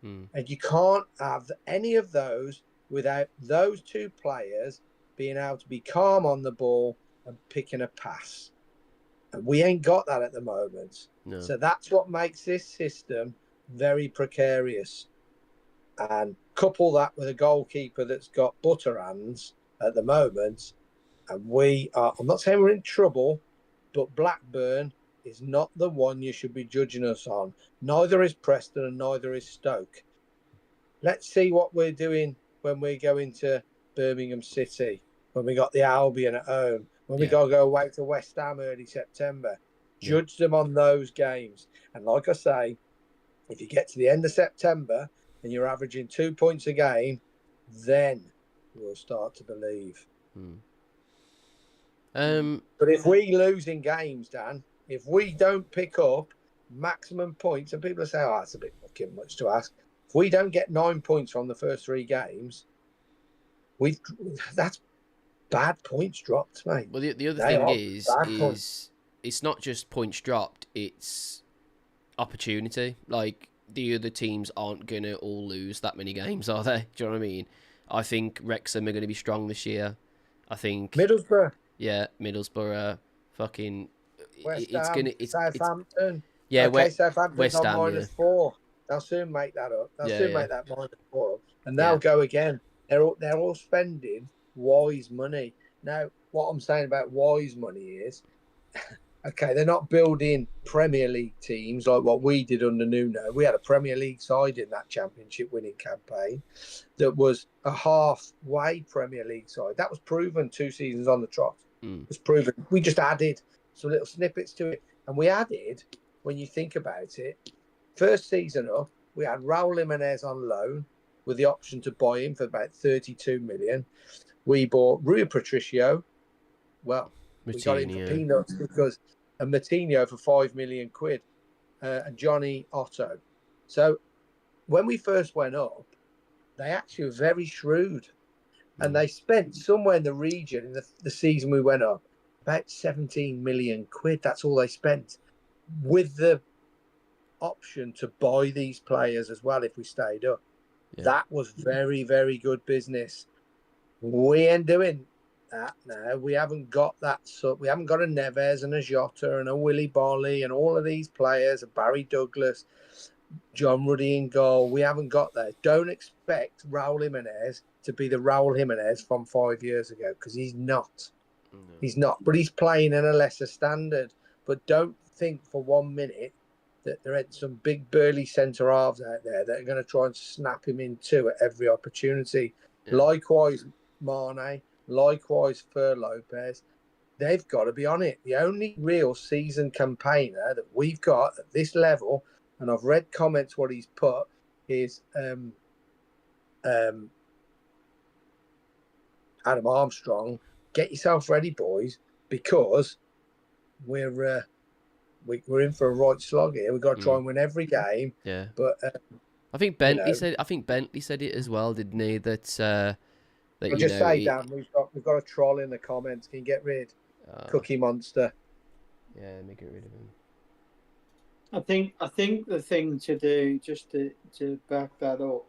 And you can't have any of those without those two players being able to be calm on the ball and picking a pass. And we ain't got that at the moment. No. So that's what makes this system very precarious. And couple that with a goalkeeper that's got butter hands at the moment, and I'm not saying we're in trouble, but Blackburn is not the one you should be judging us on. Neither is Preston and neither is Stoke. Let's see what we're doing when we go into Birmingham City, when we got the Albion at home, when we got to go away to West Ham early September. Judge them on those games. And like I say, if you get to the end of September and you're averaging 2 points a game, then we'll start to believe. But if we lose in games, Dan, if we don't pick up maximum points, and people say, that's a bit fucking much to ask. If we don't get 9 points from the first 3 games, that's bad points dropped, mate. Well, the other thing is it's not just points dropped, it's opportunity. Like, the other teams aren't going to all lose that many games, are they? Do you know what I mean? I think Wrexham are going to be strong this year. I think Middlesbrough. Yeah, Middlesbrough. Fucking. Southampton. Southampton's West Ham, on -4. They'll soon make that up. They'll soon make that -4 up, and they'll go again. They're all spending wise money. Now, what I'm saying about wise money is, okay, they're not building Premier League teams like what we did under Nuno. We had a Premier League side in that championship winning campaign that was a halfway Premier League side. That was proven 2 seasons on the trot. It was proven. We just added some little snippets to it. And we added, when you think about it, first season up, we had Raul Jimenez on loan with the option to buy him for about 32 million. We bought Rui Patricio. Well, we got him for peanuts and Matinho for 5 million quid, and Johnny Otto. So when we first went up, they actually were very shrewd, and they spent somewhere in the region in the season we went up about 17 million quid. That's all they spent, with the option to buy these players as well if we stayed up. That was very, very good business. We ain't doing that now. We haven't got that. So we haven't got a Neves and a Jota and a Willy Bolly and all of these players, a Barry Douglas, John Ruddy in goal. We haven't got that. Don't expect Raul Jimenez to be the Raul Jimenez from 5 years ago, because he's not. No. He's not. But he's playing in a lesser standard. But don't think for 1 minute that there ain't some big burly centre halves out there that are going to try and snap him in two at every opportunity. Yeah. Likewise, Mane. Likewise, Fer Lopez. They've got to be on it. The only real seasoned campaigner that we've got at this level, and I've read comments what he's put, is Adam Armstrong. Get yourself ready, boys, because we're in for a right slog here. We've got to try and win every game. Yeah. But I think Bentley said. I think Bentley said it as well, didn't he? That that I'll just say, Dan, we've got a troll in the comments. Can you get rid? Cookie Monster. Yeah, make it rid of him. I think the thing to do, just to back that up,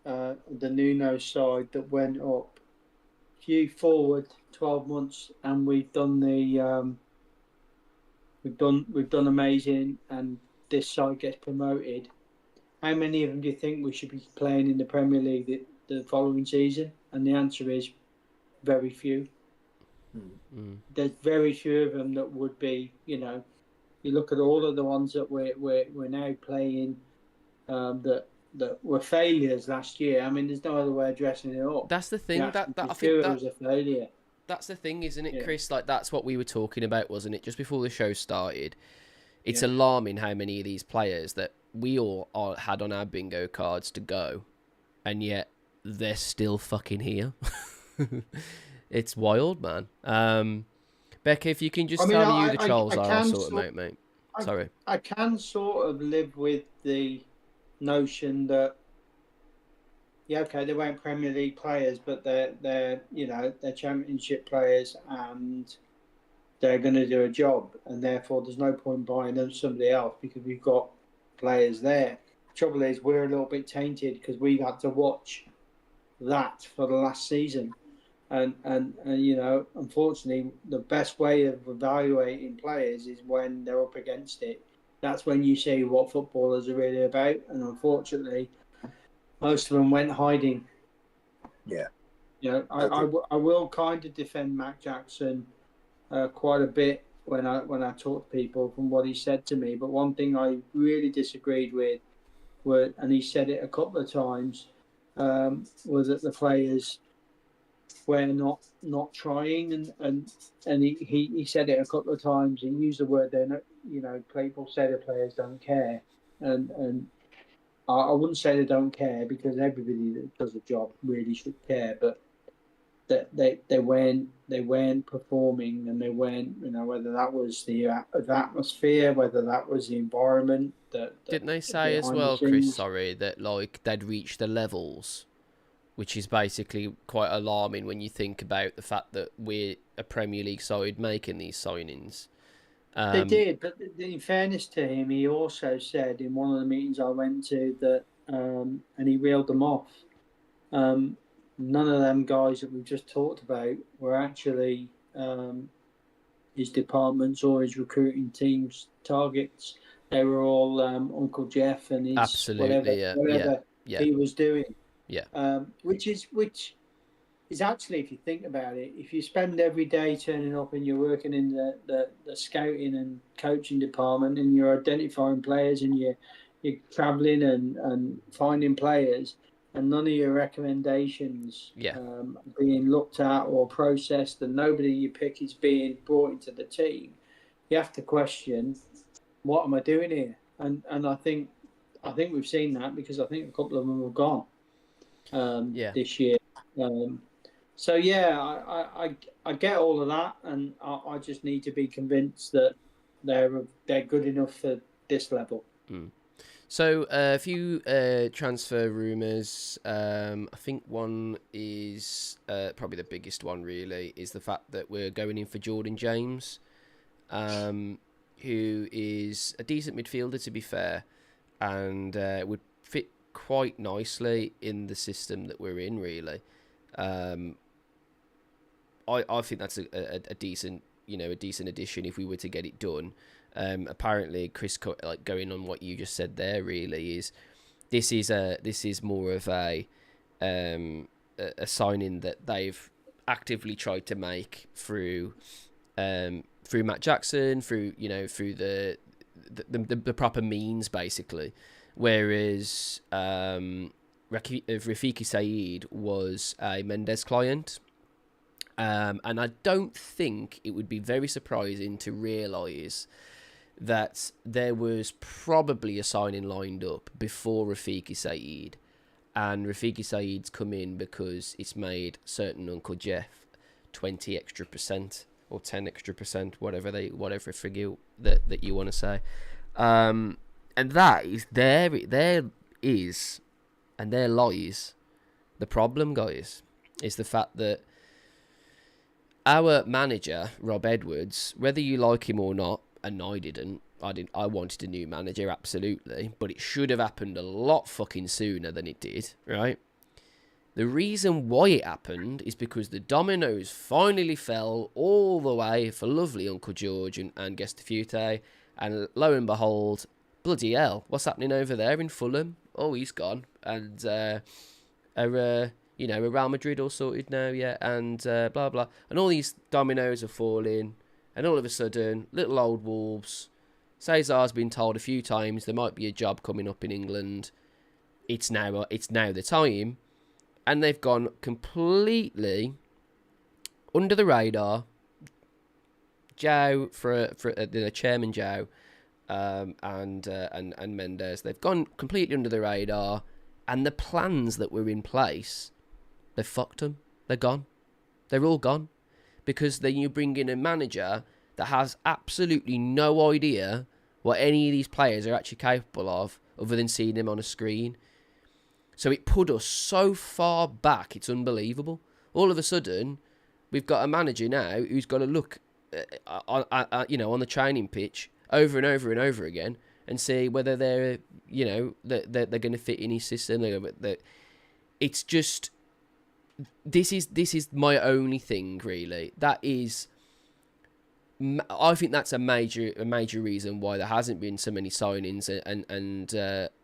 the Nuno side that went up, if you forward 12 months and we've done amazing, and this side gets promoted, how many of them do you think we should be playing in the Premier League the following season? And the answer is very few. There's very few of them that would be, you look at all of the ones that we're now playing that were failures last year. I mean, there's no other way of dressing it up. That's the thing. I think it was a failure. That's the thing, isn't it, Chris? Like, that's what we were talking about, wasn't it? Just before the show started. It's alarming how many of these players that we all had on our bingo cards to go, and yet they're still fucking here. It's wild, man. Becca, if you can just tell me who the trolls are, I'll sort them out, mate. Sorry. I can sort of live with the notion that, okay, they weren't Premier League players, but they're Championship players, and they're going to do a job, and therefore there's no point buying them somebody else because we've got players there. Trouble is, we're a little bit tainted because we've had to watch that for the last season. And unfortunately, the best way of evaluating players is when they're up against it. That's when you see what footballers are really about. And unfortunately, most of them went hiding. Yeah. I will kind of defend Mac Jackson quite a bit when I talk to people from what he said to me. But one thing I really disagreed with, and he said it a couple of times, was that the players were not trying, and he said it a couple of times. He used the word there. People say the players don't care, and I wouldn't say they don't care, because everybody that does a job really should care, but that they weren't performing, and they weren't, whether that was the atmosphere, whether that was the environment. Didn't they say as well, Chris? Sorry, that like they'd reached the levels, which is basically quite alarming when you think about the fact that we're a Premier League side making these signings. They did, but in fairness to him, he also said in one of the meetings I went to that, and he reeled them off. None of them guys that we've just talked about were actually his department's or his recruiting team's targets. They were all Uncle Jeff and his whatever he was doing. Yeah. Which is actually, if you think about it, if you spend every day turning up and you're working in the scouting and coaching department, and you're identifying players, and you're travelling and finding players, and none of your recommendations are being looked at or processed, and nobody you pick is being brought into the team, you have to question, what am I doing here? And I think we've seen that, because I think a couple of them have gone this year. So I get all of that, and I just need to be convinced that they're good enough for this level. So a few transfer rumours. I think one is probably the biggest one, really, is the fact that we're going in for Jordan James, who is a decent midfielder, to be fair, and would fit quite nicely in the system that we're in, really. I think that's a decent, a decent addition if we were to get it done. Apparently, Chris, like going on what you just said there, really this is more of a signing that they've actively tried to make through Matt Jackson, through the proper means, basically. Whereas Rafiki Saeed was a Mendes client. And I don't think it would be very surprising to realise that there was probably a signing lined up before Rafiki Saeed. And Rafiki Saeed's come in because it's made certain Uncle Jeff 20% extra or 10% extra, whatever figure that you want to say. And that is there is, and there lies the problem, guys, is the fact that our manager, Rob Edwards, whether you like him or not, and I didn't. I wanted a new manager, absolutely, but it should have happened a lot fucking sooner than it did, right? The reason why it happened is because the dominoes finally fell all the way for lovely Uncle George and Gestafute, and lo and behold, bloody hell, what's happening over there in Fulham? Oh, he's gone, and Real Madrid all sorted now, yeah, and blah, blah. And all these dominoes are falling, and all of a sudden, little old Wolves, Cesar's been told a few times there might be a job coming up in England. It's now the time. And they've gone completely under the radar. Joe, Chairman Joe, and Mendes, they've gone completely under the radar, and the plans that were in place, they've fucked them. They're gone. They're all gone. Because then you bring in a manager that has absolutely no idea what any of these players are actually capable of, other than seeing them on a screen. So it put us so far back, it's unbelievable. All of a sudden, we've got a manager now who's got to look on the training pitch over and over and over again and see whether they're going to fit in his system. It's just, this is my only thing, really. I think that's a major reason why there hasn't been so many signings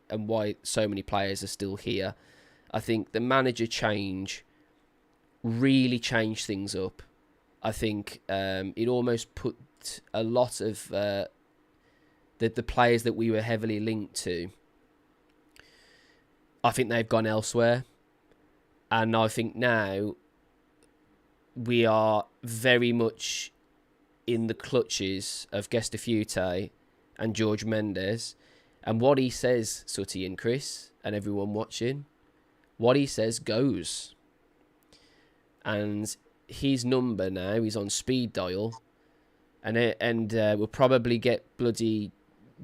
and why so many players are still here. I think the manager change really changed things up. I think it almost put a lot of the players that we were heavily linked to, I think they've gone elsewhere. And I think now we are very much in the clutches of Gestafute and George Mendes. And what he says, Sutty and Chris, and everyone watching, what he says goes. And his number now is on speed dial. And we'll probably get bloody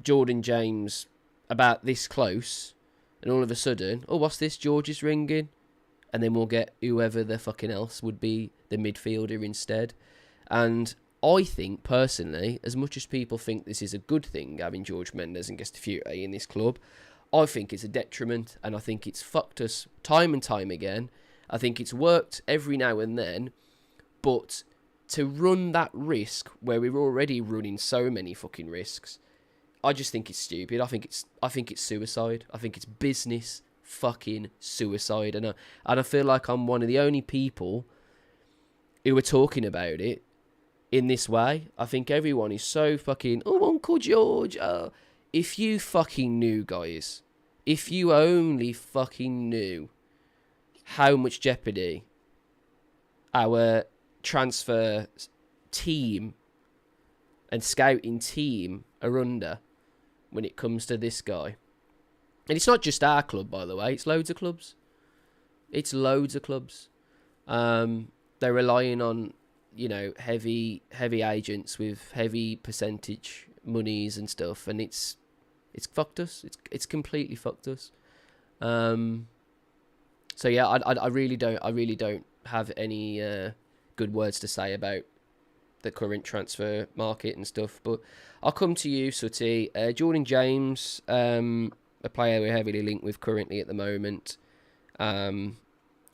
Jordan James about this close. And all of a sudden, oh, what's this? George is ringing. And then we'll get whoever the fucking else would be the midfielder instead. And I think, personally, as much as people think this is a good thing, having George Mendes and Gestafute in this club, I think it's a detriment, and I think it's fucked us time and time again. I think it's worked every now and then, but to run that risk where we're already running so many fucking risks, I just think it's stupid. I think it's suicide. I think it's business fucking suicide, and I feel like I'm one of the only people who are talking about it in this way. I think everyone is so fucking, oh, Uncle George. If you fucking knew, guys, if you only fucking knew how much jeopardy our transfer team and scouting team are under when it comes to this guy. And it's not just our club, by the way. It's loads of clubs. They're relying on, heavy agents with heavy percentage monies and stuff, and it's fucked us. It's completely fucked us. So yeah, I really don't have any good words to say about the current transfer market and stuff. But I'll come to you, Sutty. Jordan James, a player we're heavily linked with currently at the moment.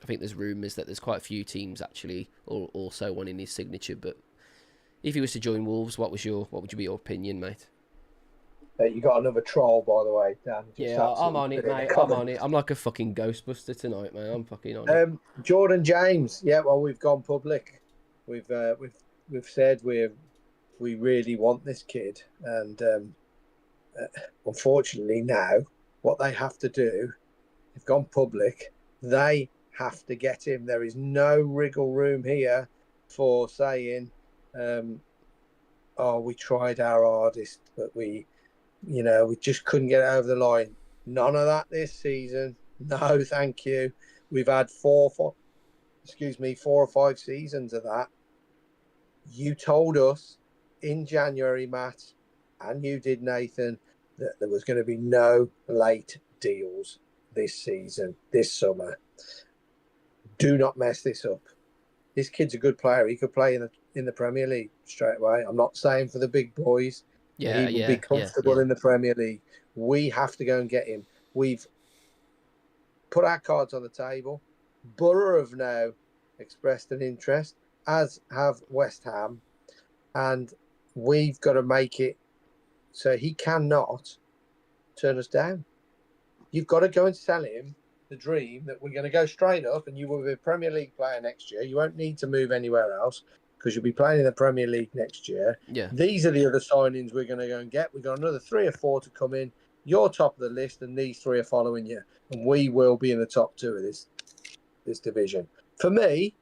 I think there's rumours that there's quite a few teams actually also wanting his signature. But if he was to join Wolves, what would be your opinion, mate? You got another troll, by the way, Dan. Yeah, I'm on it, mate. I'm on it. I'm like a fucking Ghostbuster tonight, man. I'm fucking on it. Jordan James. Yeah, well, we've gone public. We've said we really want this kid, and unfortunately now, what they have to do, they've gone public. They have to get him. There is no wriggle room here for saying, "Oh, we tried our hardest, but we just couldn't get it over the line." None of that this season. No, thank you. We've had 4 or 5 seasons of that. You told us in January, Matt, and you did, Nathan, that there was going to be no late deals this season, this summer. Do not mess this up. This kid's a good player. He could play in the Premier League straight away. I'm not saying for the big boys. Yeah, he would be comfortable in the Premier League. We have to go and get him. We've put our cards on the table. Borough have now expressed an interest, as have West Ham, and we've got to make it so he cannot turn us down. You've got to go and sell him the dream that we're going to go straight up and you will be a Premier League player next year. You won't need to move anywhere else because you'll be playing in the Premier League next year. Yeah. These are the other signings we're going to go and get. We've got another 3 or 4 to come in. You're top of the list and these 3 are following you. And we will be in the top 2 of this division. For me,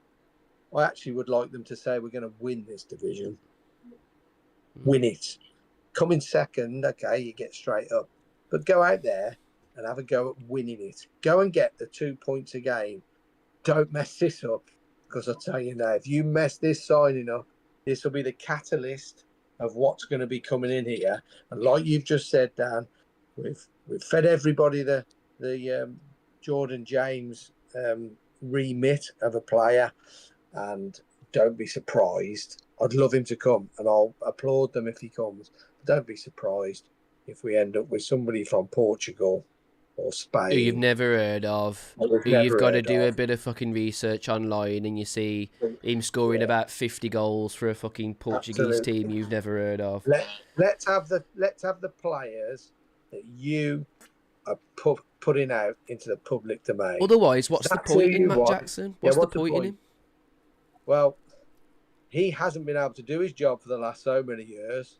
I actually would like them to say we're going to win this division. Win it. Come in second, okay, you get straight up. But go out there and have a go at winning it. Go and get the 2 points a game. Don't mess this up. Because I'll tell you now, if you mess this signing up, this will be the catalyst of what's going to be coming in here. And like you've just said, Dan, we've fed everybody the Jordan James remit of a player. And don't be surprised. I'd love him to come, and I'll applaud them if he comes. But don't be surprised if we end up with somebody from Portugal or Spain. Who you've never heard of. Who you've got to do a bit of fucking research online, and you see him scoring about 50 goals for a fucking Portuguese team you've never heard of. Let's have the players that you are putting out into the public domain. Otherwise, what's the point in Matt Jackson? What's the point in him? Well, he hasn't been able to do his job for the last so many years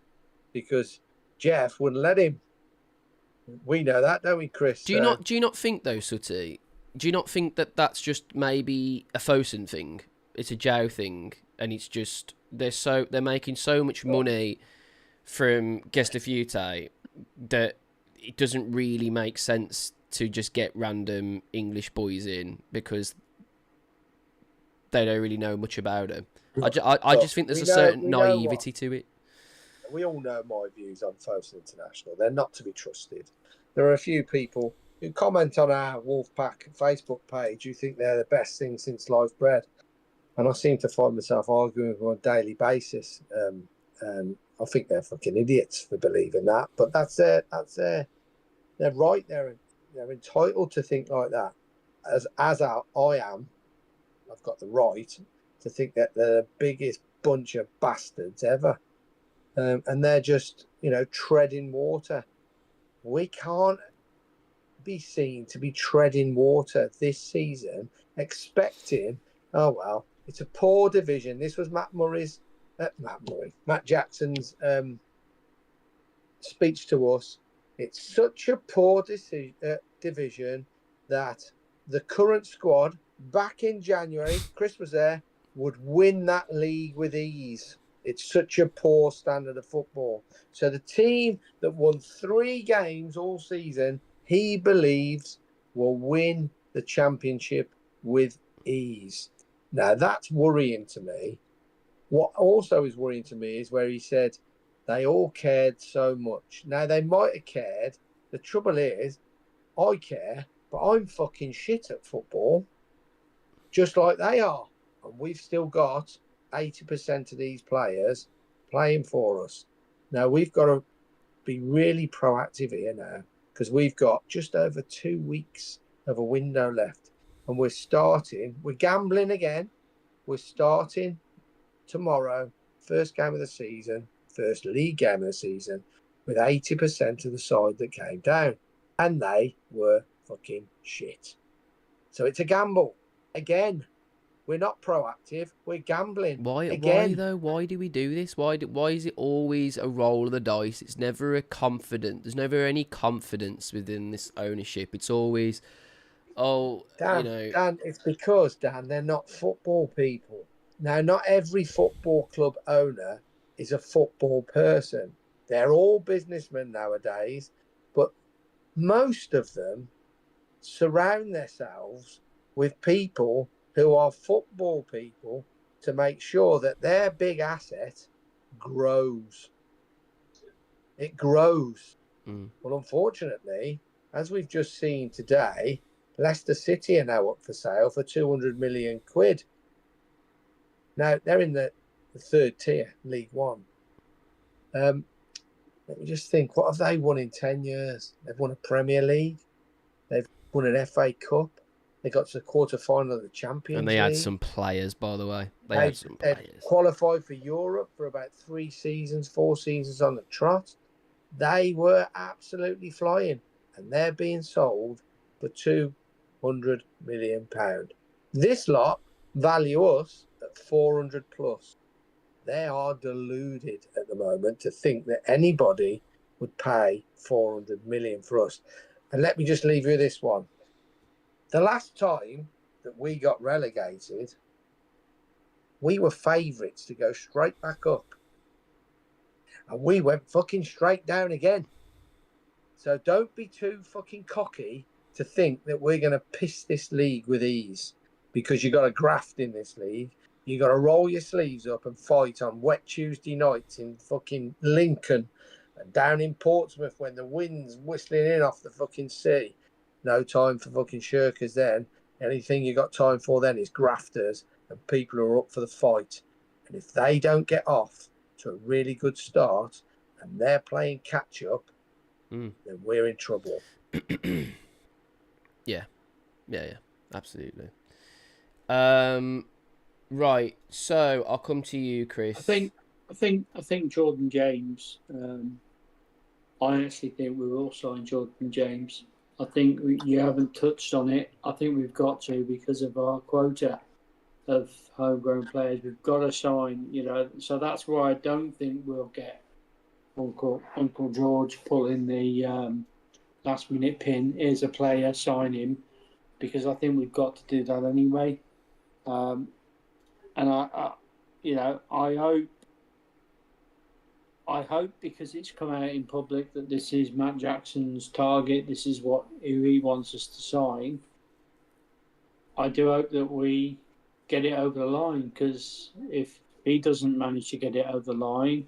because Jeff wouldn't let him. We know that, don't we, Chris? Do you not think though, Sutty? Do you not think that that's just maybe a Fosun thing? It's a Joe thing, and it's just they're making so much money from Gestafute that it doesn't really make sense to just get random English boys in because they don't really know much about him. I just think there's a certain naivety to it. We all know my views on Fosun International. They're not to be trusted. There are a few people who comment on our Wolfpack Facebook page who think they're the best thing since live bread. And I seem to find myself arguing with them on a daily basis. And I think they're fucking idiots for believing that. But that's they're right. They're entitled to think like that. As I am, I've got the right to think that they're the biggest bunch of bastards ever. And they're just, treading water. We can't be seen to be treading water this season, expecting, it's a poor division. This was Matt Jackson's speech to us. It's such a poor division that the current squad back in January, Chris was there, would win that league with ease. It's such a poor standard of football. So the team that won 3 games all season, he believes will win the championship with ease. Now, that's worrying to me. What also is worrying to me is where he said they all cared so much. Now, they might have cared. The trouble is, I care, but I'm fucking shit at football, just like they are. And we've still got 80% of these players playing for us. Now, we've got to be really proactive here now because we've got just over 2 weeks of a window left. and we're gambling again. We're starting tomorrow, first game of the season, first league game of the season, with 80% of the side that came down. And they were fucking shit. So it's a gamble. Again, we're not proactive. We're gambling. Why though? Why do we do this? Why is it always a roll of the dice? It's never a confident. There's never any confidence within this ownership. It's always, Dan, it's because, Dan, they're not football people. Now, not every football club owner is a football person. They're all businessmen nowadays, but most of them surround themselves with people who are football people to make sure that their big asset grows. It grows. Well, unfortunately, as we've just seen today, Leicester City are now up for sale for 200 million quid. Now, they're in the third tier, League One. Let me just think, what have they won in 10 years? They've won a Premier League. They've won an FA Cup. They got to the quarter-final of the Champions League. And they had some players, by the way. They've qualified for Europe for about 4 seasons on the trot. They were absolutely flying, and they're being sold for £200 million. This lot value us at 400 plus. They are deluded at the moment to think that anybody would pay 400 million for us. And let me just leave you with this one. The last time that we got relegated, we were favourites to go straight back up. And we went fucking straight down again. So don't be too fucking cocky to think that we're going to piss this league with ease, because you got to graft in this league. You got to roll your sleeves up and fight on wet Tuesday nights in fucking Lincoln and down in Portsmouth when the wind's whistling in off the fucking sea. No time for fucking shirkers then. Anything you got time for then is grafters and people who are up for the fight. And if they don't get off to a really good start and they're playing catch up, then we're in trouble. Yeah, absolutely. Right, so I'll come to you, Chris. I think Jordan James. I actually think we will sign Jordan James. I think you haven't touched on it. I think we've got to, because of our quota of homegrown players. We've got to sign, So that's why I don't think we'll get Uncle George pulling the last minute pin. Here's a player, sign him, because I think we've got to do that anyway. And I hope because it's come out in public that this is Matt Jackson's target, this is who he wants us to sign. I do hope that we get it over the line, because if he doesn't manage to get it over the line,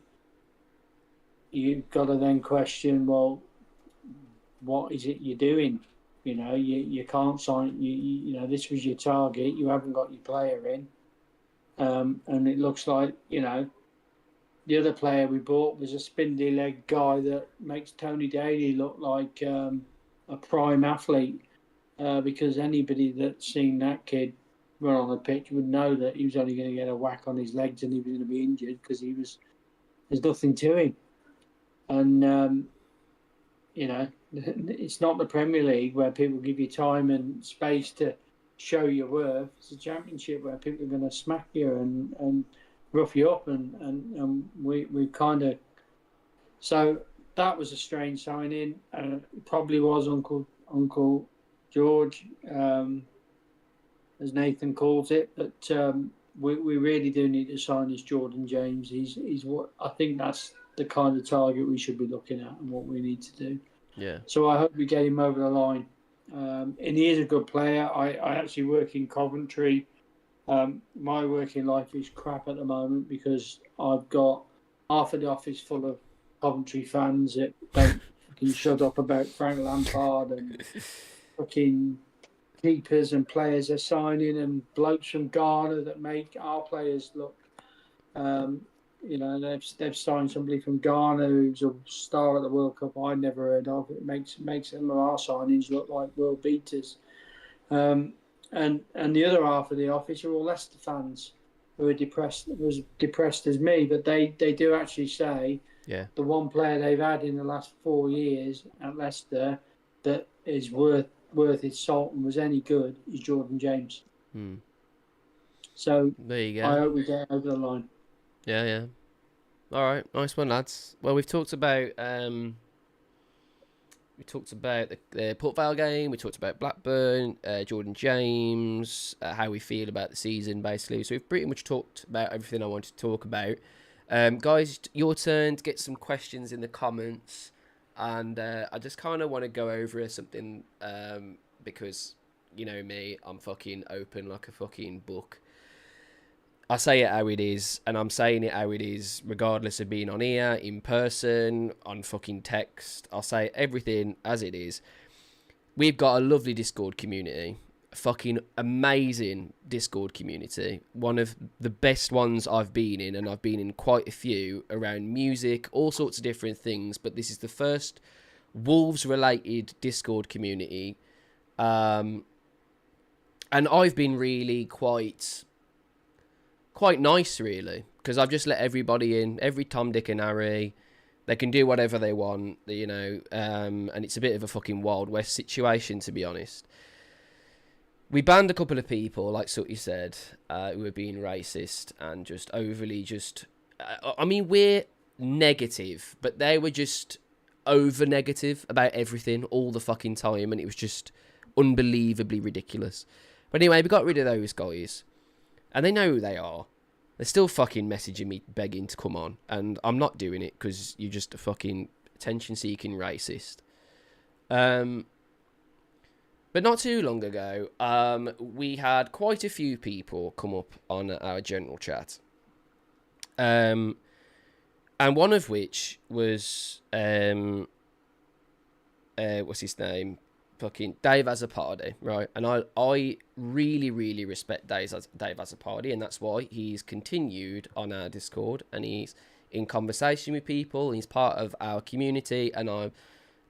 you've got to then question, well, what is it you're doing? You can't sign. This was your target. You haven't got your player in. And it looks like, the other player we bought was a spindly leg guy that makes Tony Daly look like a prime athlete, because anybody that's seen that kid run on the pitch would know that he was only going to get a whack on his legs and he was going to be injured, because there's nothing to him. And, it's not the Premier League where people give you time and space to show your worth. It's a championship where people are going to smack you and rough you up, and we kind of. So that was a strange signing. It probably was Uncle George, as Nathan calls it, but we really do need to sign this Jordan James. He's what I think that's the kind of target we should be looking at and what we need to do. Yeah. So I hope we get him over the line. And he is a good player. I actually work in Coventry. My working life is crap at the moment because I've got half of the office full of Coventry fans that don't fucking shut up about Frank Lampard, and fucking keepers and players are signing, and blokes from Ghana that make our players look. They've signed somebody from Ghana who's a star at the World Cup I never heard of. It makes some of our signings look like world beaters. and the other half of the office are all Leicester fans who are depressed as me. But they do actually say the one player they've had in the last 4 years at Leicester that is worth his salt and was any good is Jordan James. So there you go. I hope we get over the line. Yeah. All right, nice one, lads. Well, we've talked about the Port Vale game. We talked about Blackburn, Jordan James, how we feel about the season, basically. So we've pretty much talked about everything I wanted to talk about. Guys, your turn to get some questions in the comments, and I just kind of want to go over something because you know me, I'm fucking open like a fucking book. I say it how it is, and I'm saying it how it is, regardless of being on here, in person, on fucking text. I'll say everything as it is. We've got a lovely Discord community. A fucking amazing Discord community. One of the best ones I've been in, and I've been in quite a few around music, all sorts of different things, but this is the first Wolves-related Discord community. And I've been really quite nice, really, because I've just let everybody in, every Tom, Dick and Harry. They can do whatever they want, you know, and it's a bit of a fucking Wild West situation, to be honest. We banned a couple of people, like Sutty said, who were being racist and just overly I mean, we're negative, but they were just over negative about everything all the fucking time, and it was just unbelievably ridiculous. But anyway, we got rid of those guys. And they know who they are. They're still fucking messaging me, begging to come on. And I'm not doing it because you're just a fucking attention-seeking racist. But not too long ago, we had quite a few people come up on our general chat. And one of which was, what's his name? Fucking Dave Azzopardi, right? And I really, really respect Dave Azzopardi, and that's why he's continued on our Discord, and he's in conversation with people, and he's part of our community, and I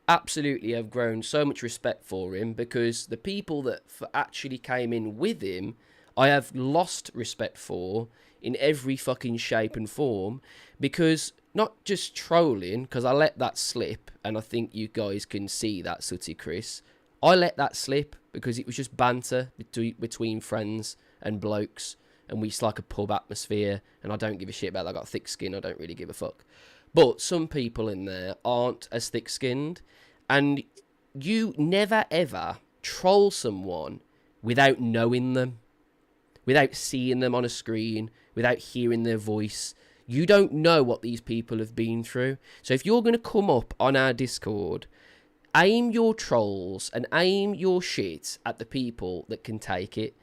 absolutely have grown so much respect for him, because the people that actually came in with him, I have lost respect for in every fucking shape and form, because not just trolling, because I let that slip, and I think you guys can see that, Sutty, Chris. I let that slip because it was just banter between friends and blokes, and we just like a pub atmosphere, and I don't give a shit about that. I got thick skin, I don't really give a fuck. But some people in there aren't as thick-skinned, and you never ever troll someone without knowing them, without seeing them on a screen, without hearing their voice. You don't know what these people have been through. So if you're going to come up on our Discord, aim your trolls and aim your shit at the people that can take it.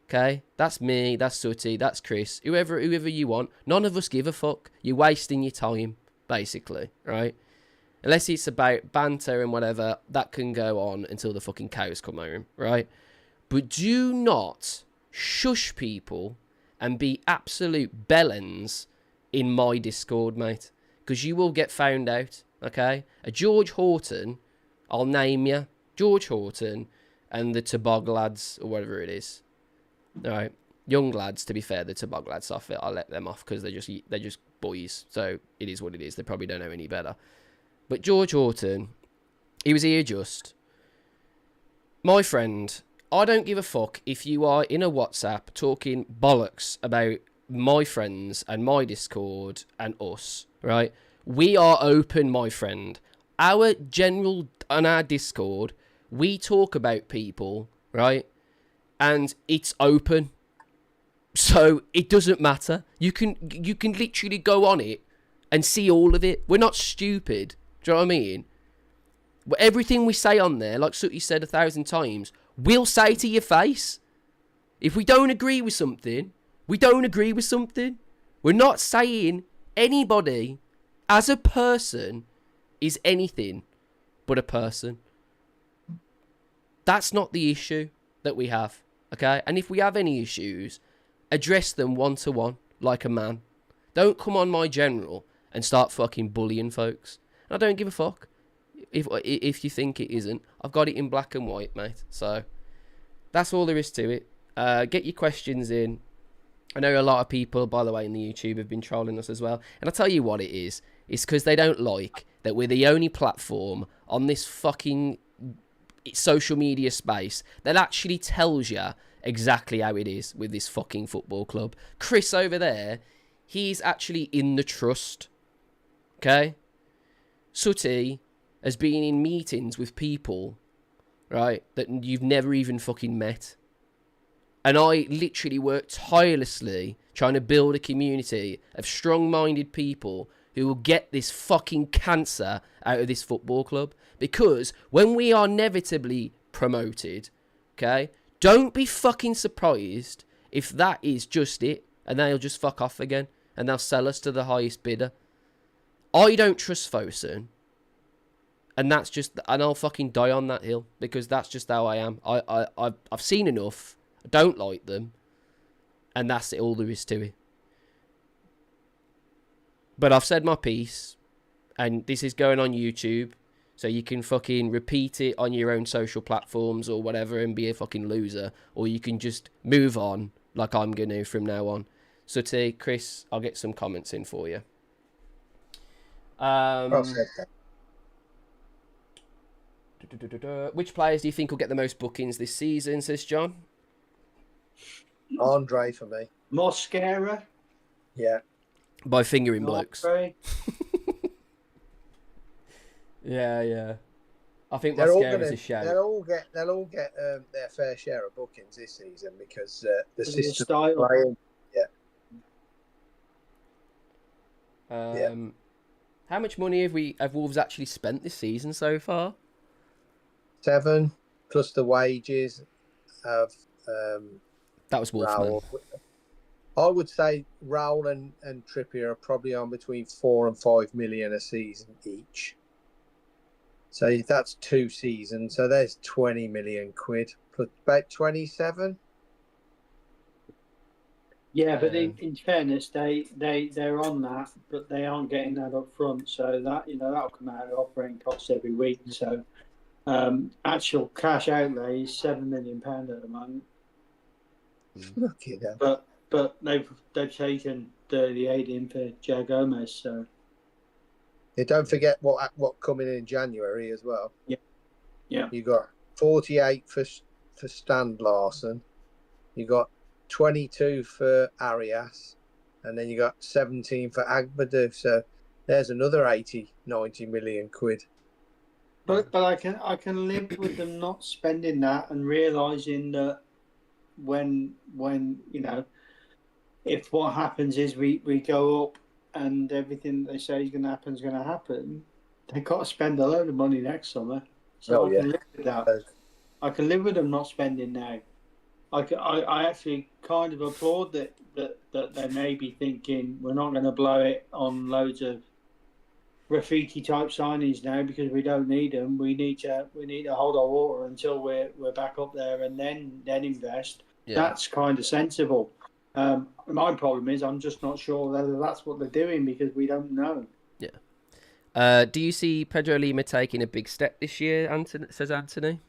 Okay? That's me, that's Sutty, that's Chris, whoever you want. None of us give a fuck. You're wasting your time, basically, right? Unless it's about banter and whatever, that can go on until the fucking cows come home, right? But do not shush people and be absolute bellends in my Discord, mate. Because you will get found out, okay? A George Horton, I'll name you, George Horton and the Tobog lads, or whatever it is. All right, young lads, to be fair, the Tobog lads off it, I'll let them off because they're just boys, so it is what it is. They probably don't know any better. But George Horton, he was here just. My friend, I don't give a fuck if you are in a WhatsApp talking bollocks about my friends and my Discord and us, right? We are open, my friend. Our general, on our Discord, we talk about people, right? And it's open. So it doesn't matter. You can literally go on it and see all of it. We're not stupid. Do you know what I mean? But everything we say on there, like Sutty said 1,000 times, we'll say to your face. If we don't agree with something, we don't agree with something. We're not saying anybody as a person is anything but a person. That's not the issue that we have, okay? And if we have any issues, address them one-to-one, like a man. Don't come on my general and start fucking bullying folks. I don't give a fuck if you think it isn't. I've got it in black and white, mate. So that's all there is to it. Get your questions in. I know a lot of people, by the way, in the YouTube have been trolling us as well. And I'll tell you what it is. It's because they don't like that we're the only platform on this fucking social media space that actually tells you exactly how it is with this fucking football club. Chris over there, he's actually in the trust. Okay? Sutty has been in meetings with people, right, that you've never even fucking met. And I literally work tirelessly trying to build a community of strong-minded people who will get this fucking cancer out of this football club. Because when we are inevitably promoted, okay, don't be fucking surprised if that is just it and they'll just fuck off again and they'll sell us to the highest bidder. I don't trust Fosun. And that's just, and I'll fucking die on that hill because that's just how I am. I've seen enough. I don't like them, and that's all there is to it. But I've said my piece, and this is going on YouTube, so you can fucking repeat it on your own social platforms or whatever and be a fucking loser, or you can just move on like I'm going to from now on. So to Chris, I'll get some comments in for you. Which players do you think will get the most bookings this season, says John? André for me. Mosquera. Yeah. By fingering blokes. André. Yeah. I think They'll all Mosquera's a shout. They'll all get their fair share of bookings this season because the system style. playing. How much money have Wolves actually spent this season so far? 7 plus the wages of that was Wolfman. I would say Raul and Trippier are probably on between 4 and 5 million a season each. So that's 2 seasons. So there's 20 million quid plus about 27. Yeah, but in fairness, they're on that, but they aren't getting that up front. So that that'll come out of operating costs every week. So actual cash outlay is £7 million at the moment. Look at that. But they've taken 38 in for Joe Gomez. So don't forget what coming in January as well. Yeah. You got 48 for Stan Larson. You got 22 for Arias, and then you got 17 for Agbadu. So there's another 90 million quid. But I can live with them not spending that and realising that when if what happens is we go up and everything they say is going to happen, they've got to spend a load of money next summer. So I can live with that. I can live with them not spending now. I actually kind of applaud that they may be thinking we're not going to blow it on loads of Rafiki type signings now because we don't need them. We need to hold our water until we're back up there and then invest. Yeah. That's kind of sensible. My problem is I'm just not sure whether that's what they're doing because we don't know. Yeah. Do you see Pedro Lima taking a big step this year, says Anthony?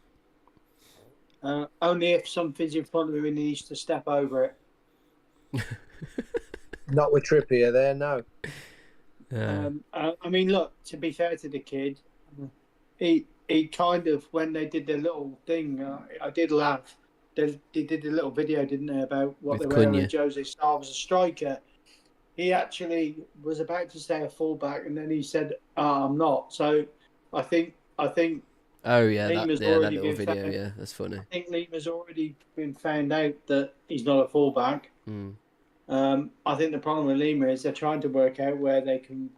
Only if something's in front of him and he needs to step over it. Not with Trippier there, no. I mean, look, to be fair to the kid, he kind of, when they did their little thing, I did laugh. They did a little video, didn't they, about what they were wearing. Jose Sá was a striker. He actually was about to say a fullback, and then he said, I'm not. So I think. Oh yeah, that little video. Yeah, that's funny. I think Lima's already been found out that he's not a fullback. I think the problem with Lima is they're trying to work out where they can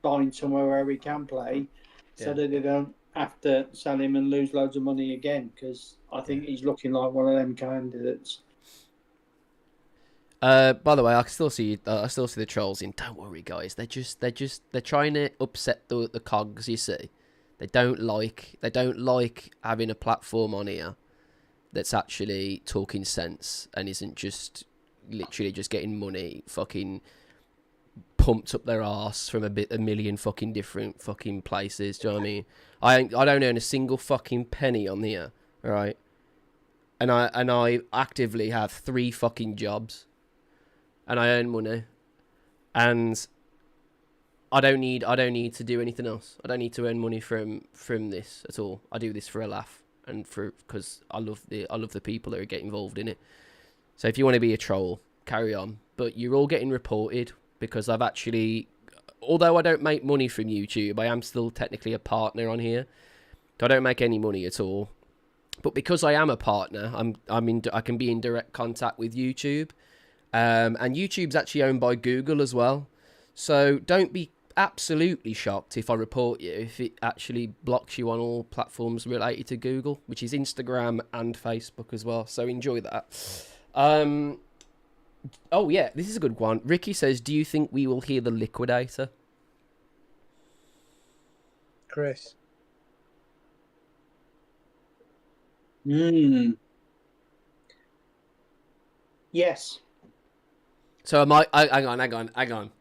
find somewhere where he can play, so that they don't have to sell him and lose loads of money again. Because I think he's looking like one of them candidates. By the way, I still see the trolls in. Don't worry, guys. They're trying to upset the cogs. You see. They don't like having a platform on here that's actually talking sense and isn't just literally just getting money fucking pumped up their arse from a million fucking different fucking places. Do you know what I mean? I don't earn a single fucking penny on here, all right? and I actively have 3 fucking jobs, and I earn money, and I don't need to do anything else. I don't need to earn money from this at all. I do this for a laugh and because I love the people that get involved in it. So if you want to be a troll, carry on. But you're all getting reported because I've actually, although I don't make money from YouTube, I am still technically a partner on here. I don't make any money at all. But because I am a partner, I can be in direct contact with YouTube. And YouTube's actually owned by Google as well. So don't be absolutely shocked if I report you, if it actually blocks you on all platforms related to Google, which is Instagram and Facebook as well. So enjoy that. Oh yeah, this is a good one. Ricky says, do you think we will hear the Liquidator? Chris? Yes. So hang on.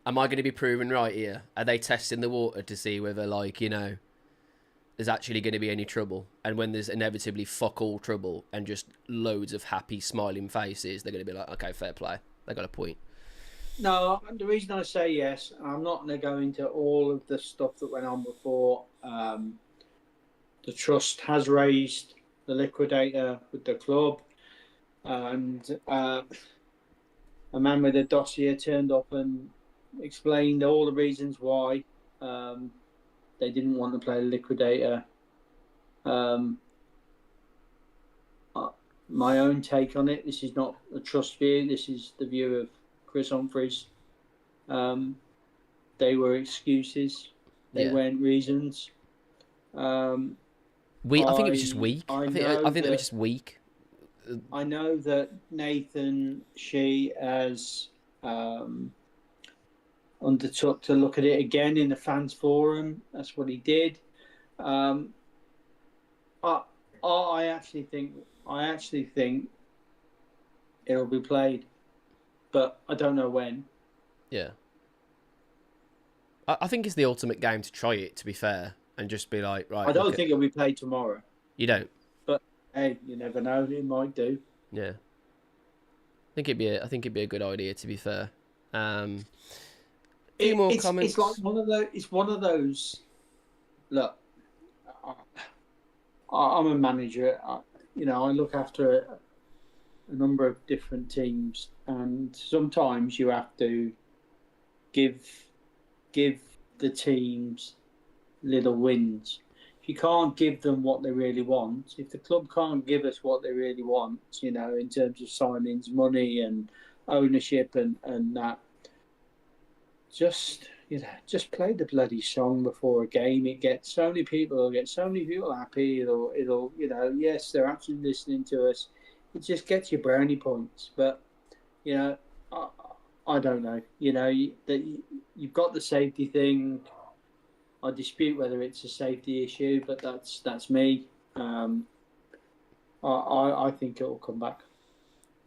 Am I going to be proven right here? Are they testing the water to see whether, like, you know, there's actually going to be any trouble? And when there's inevitably fuck all trouble and just loads of happy, smiling faces, they're going to be like, okay, fair play. They got a point. No, the reason I say yes, I'm not going to go into all of the stuff that went on before. The trust has raised the Liquidator with the club, and a man with a dossier turned up and explained all the reasons why they didn't want to play Liquidator. My own take on it, this is not a trust view, this is the view of Chris Humphries. They were excuses, they weren't reasons. I think it was just weak. I think they were just weak. I know that Nathan Shee has undertook to look at it again in the fans forum. That's what he did. I actually think it'll be played, but I don't know when. Yeah. I think it's the ultimate game to try it, to be fair, and just be like, right. I don't think it'll be played tomorrow. You don't? But hey, you never know. It might do. Yeah. I think it'd be a good idea, to be fair. Few more comments. It's like one of those. Look, I'm a manager. I look after a number of different teams, and sometimes you have to give the teams little wins. If you can't give them what they really want, if the club can't give us what they really want, in terms of signings, money and ownership and that, just play the bloody song before a game. It gets so many people happy. It'll yes, they're actually listening to us. It just gets your brownie points. But I don't know. You've got the safety thing. I dispute whether it's a safety issue, but that's me. I think it'll come back.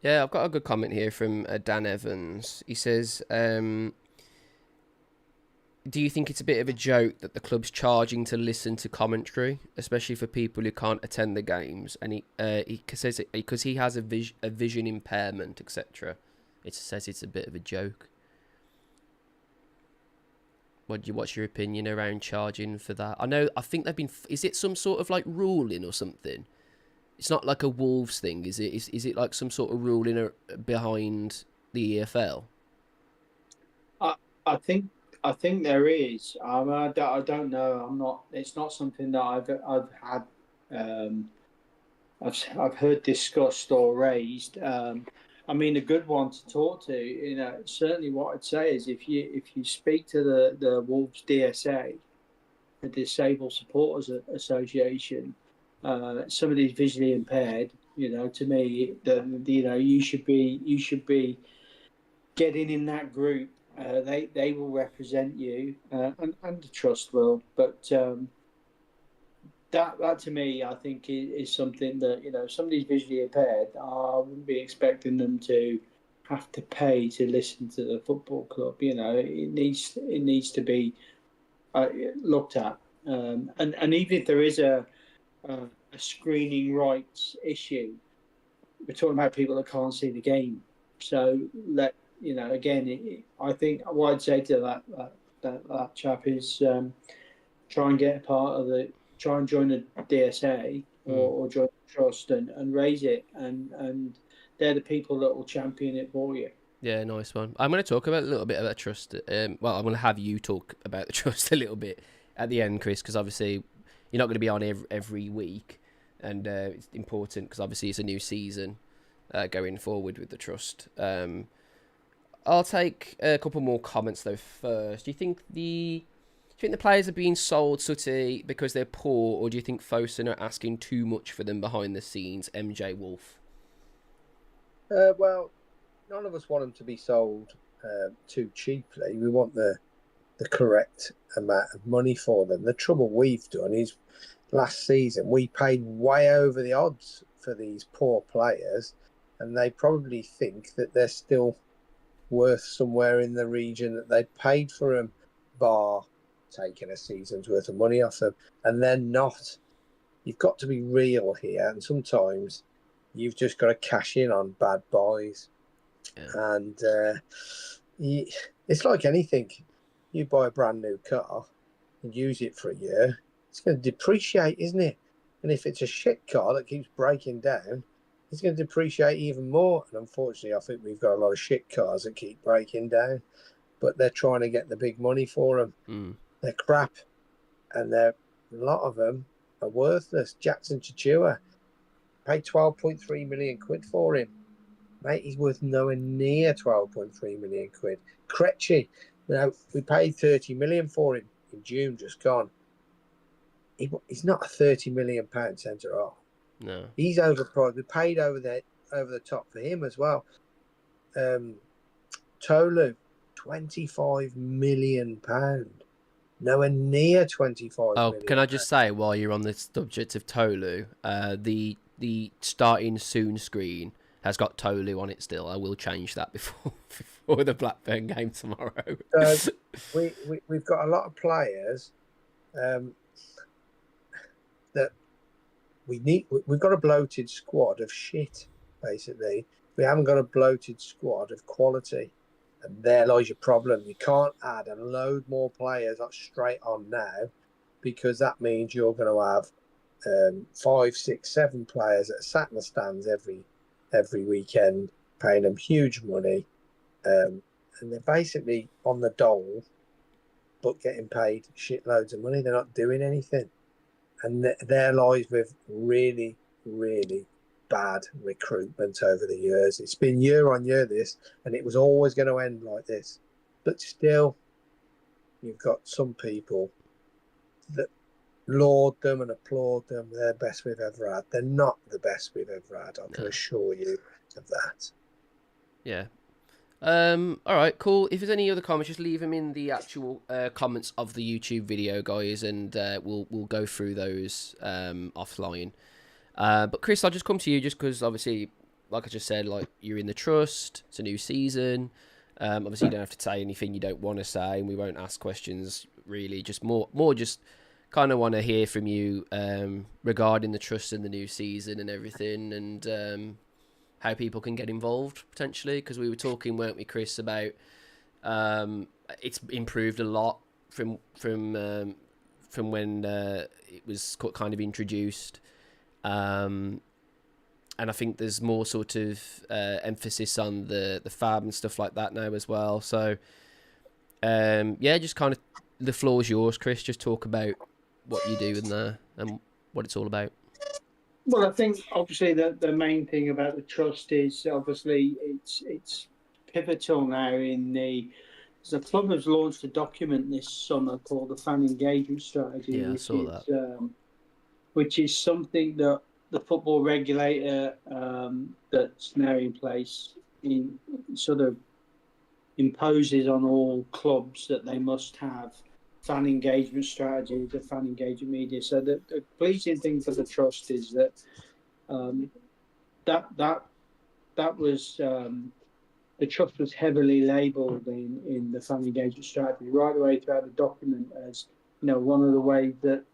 Yeah, I've got a good comment here from Dan Evans. He says, do you think it's a bit of a joke that the club's charging to listen to commentary, especially for people who can't attend the games? And he says it because he has a vision impairment, etc. It says it's a bit of a joke. What's your opinion around charging for that? I think they've been. Is it some sort of like ruling or something? It's not like a Wolves thing, is it? Is it like some sort of ruling behind the EFL? I think there is. I don't know. I'm not. It's not something that I've had. I've heard discussed or raised. I mean, a good one to talk to. Certainly, what I'd say is if you speak to the Wolves DSA, the Disabled Supporters Association, some of these visually impaired, to me, you should be getting in that group. They will represent you, and the trust will. But that to me, I think is something that somebody's visually impaired. I wouldn't be expecting them to have to pay to listen to the football club. It needs to be looked at, and even if there is a a screening rights issue. We're talking about people that can't see the game. So I think what I'd say to that chap is try and join the DSA or join the trust and raise it, and they're the people that will champion it for you. Yeah, nice one. I'm going to talk a little bit about trust. I'm going to have you talk about the trust a little bit at the end, Chris, because obviously you're not going to be on every week, and it's important because obviously it's a new season going forward with the trust. I'll take a couple more comments though first. Do you think the players are being sold, Sutty, because they're poor, or do you think Fosun are asking too much for them behind the scenes? MJ Wolf. Well, none of us want them to be sold too cheaply. We want the correct amount of money for them. The trouble we've done is last season we paid way over the odds for these poor players, and they probably think that they're still worth somewhere in the region that they paid for them, bar taking a season's worth of money off them, and they're not. You've got to be real here, and sometimes you've just got to cash in on bad buys. Yeah. And it's like anything. You buy a brand new car and use it for a year, it's going to depreciate, isn't it? And if it's a shit car that keeps breaking down, it's going to depreciate even more. And unfortunately, I think we've got a lot of shit cars that keep breaking down, but they're trying to get the big money for them. They're crap, and a lot of them are worthless. Jackson Chichua, paid 12.3 million quid for him. Mate, he's worth nowhere near 12.3 million quid. Krejci, we paid 30 million for him in June, just gone. He's not a 30 million pound centre half. No, he's overpriced. We paid over the top for him as well. Tolu, 25 million pound. Nowhere near 25 million. Can I just say, while you're on the subject of Tolu, the starting soon screen has got Tolu on it still. I will change that before the Blackburn game tomorrow. So we've got a lot of players that we need. We've got a bloated squad of shit, basically. We haven't got a bloated squad of quality. And there lies your problem. You can't add a load more players straight on now, because that means you're going to have 5, 6, 7 players that sat in the stands every weekend, paying them huge money, and they're basically on the dole, but getting paid shitloads of money. They're not doing anything, and there lies with really, really bad recruitment over the years. It's been year on year this, and it was always going to end like this. But still, you've got some people that laud them and applaud them. They're the best we've ever had. They're not the best we've ever had. I can assure you of that. Yeah. All right, cool. If there's any other comments, just leave them in the actual comments of the YouTube video, guys, and we'll go through those offline. But Chris, I'll just come to you just because obviously, like I just said, like you're in the trust. It's a new season. Obviously, you don't have to say anything you don't want to say, and we won't ask questions really. Just more just kind of want to hear from you regarding the trust and the new season and everything, and how people can get involved potentially. Because we were talking, weren't we, Chris, about it's improved a lot from when it was kind of introduced. And I think there's more sort of emphasis on the fab and stuff like that now as well. So, just kind of the floor's yours, Chris. Just talk about what you do in there and what it's all about. Well, I think obviously the main thing about the trust is obviously it's pivotal now in the club has launched a document this summer called the Fan Engagement Strategy. Yeah, I saw that. Which is something that the football regulator that's now in place sort of imposes on all clubs that they must have fan engagement strategies, the fan engagement media. So the pleasing thing for the trust is that that was the trust was heavily labelled in the fan engagement strategy right away throughout the document as one of the ways that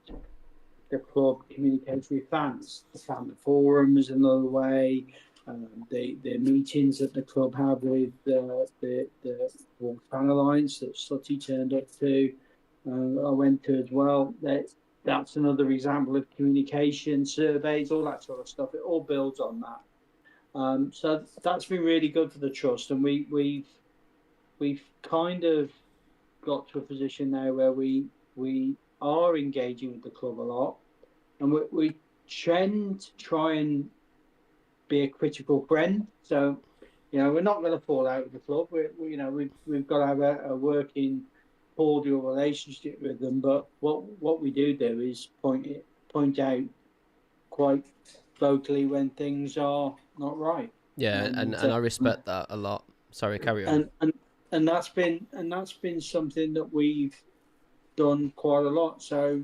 the club communicates with fans. The fan forums another way. The meetings that the club have with the Wolves Fan Alliance that Sutty turned up to, I went to as well. That's another example of communication, surveys, all that sort of stuff. It all builds on that. So that's been really good for the trust, and we've kind of got to a position now where we are engaging with the club a lot, and we tend to try and be a critical friend. So, we're not going to fall out with the club. We've got to have a working cordial relationship with them. But what we do is point out quite vocally when things are not right. Yeah, and I respect that a lot. Sorry, carry on. And that's been something that we've done quite a lot. So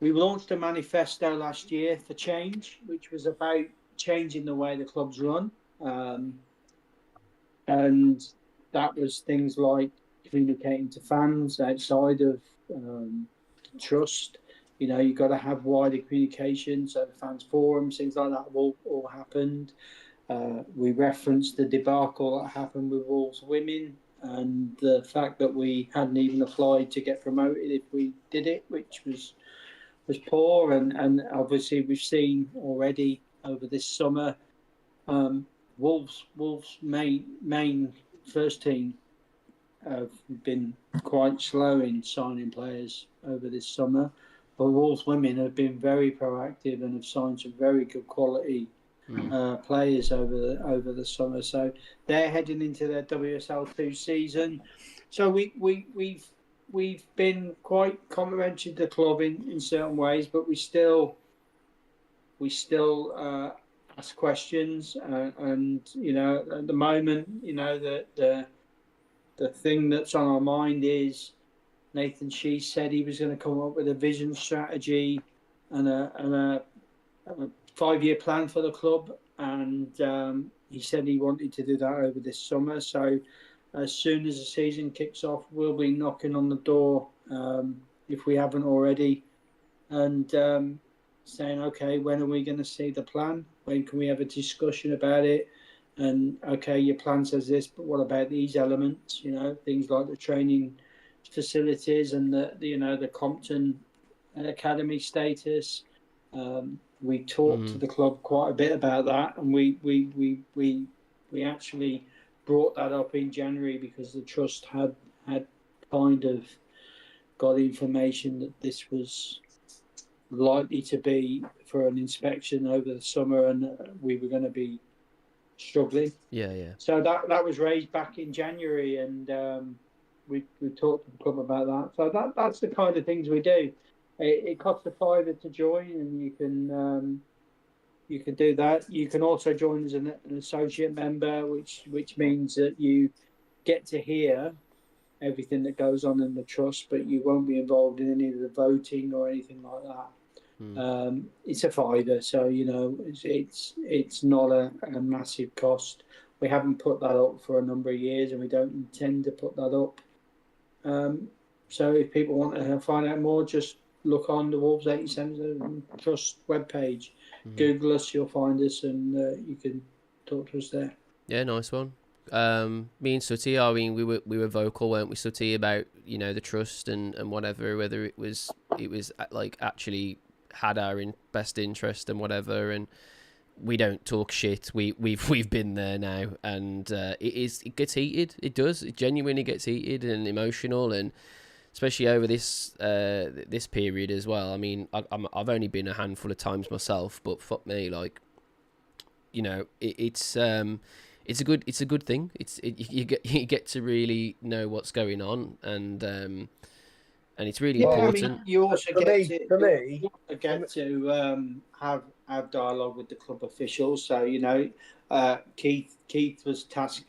we launched a manifesto last year for change, which was about changing the way the club's run, and that was things like communicating to fans outside of trust. You've got to have wider communication, so the fans forums, things like that, have all happened. We referenced the debacle that happened with Wolves Women and the fact that we hadn't even applied to get promoted if we did it, which was poor. And obviously we've seen already over this summer, Wolves main first team have been quite slow in signing players over this summer, but Wolves Women have been very proactive and have signed some very good quality players over the summer. So they're heading into their WSL2 season. So we've been quite complimentary to the club in certain ways, but we still ask questions. And at the moment, the thing that's on our mind is Nathan Shee said he was going to come up with a vision strategy and a 5-year plan for the club, and he said he wanted to do that over this summer. So as soon as the season kicks off, we'll be knocking on the door, if we haven't already, and saying, okay, when are we going to see the plan? When can we have a discussion about it? And okay, your plan says this, but what about these elements? Things like the training facilities and the Compton Academy status. We talked to the club quite a bit about that, and we actually brought that up in January because the trust had kind of got information that this was likely to be for an inspection over the summer, and we were going to be struggling. Yeah. So that was raised back in January, and we talked to the club about that. So that's the kind of things we do. It costs a £5 to join, and you can do that. You can also join as an associate member, which means that you get to hear everything that goes on in the trust, but you won't be involved in any of the voting or anything like that. It's a £5, so it's not a massive cost. We haven't put that up for a number of years, and we don't intend to put that up. So if people want to find out more, just look on the Wolves 87 Trust webpage. Google us, you'll find us, and you can talk to us there. Yeah, nice one. Me and Sutty, I mean, we were vocal, weren't we, Sutty, about the trust and whatever, whether it was like actually had our best interest and whatever, and we don't talk shit. We've been there now, and it gets heated. It does. It genuinely gets heated and emotional, and especially over this period as well. I mean, I've only been a handful of times myself, but fuck me, like, it's a good thing. You get to really know what's going on, and it's really important. I mean, you also get to have dialogue with the club officials. So Keith was tasked,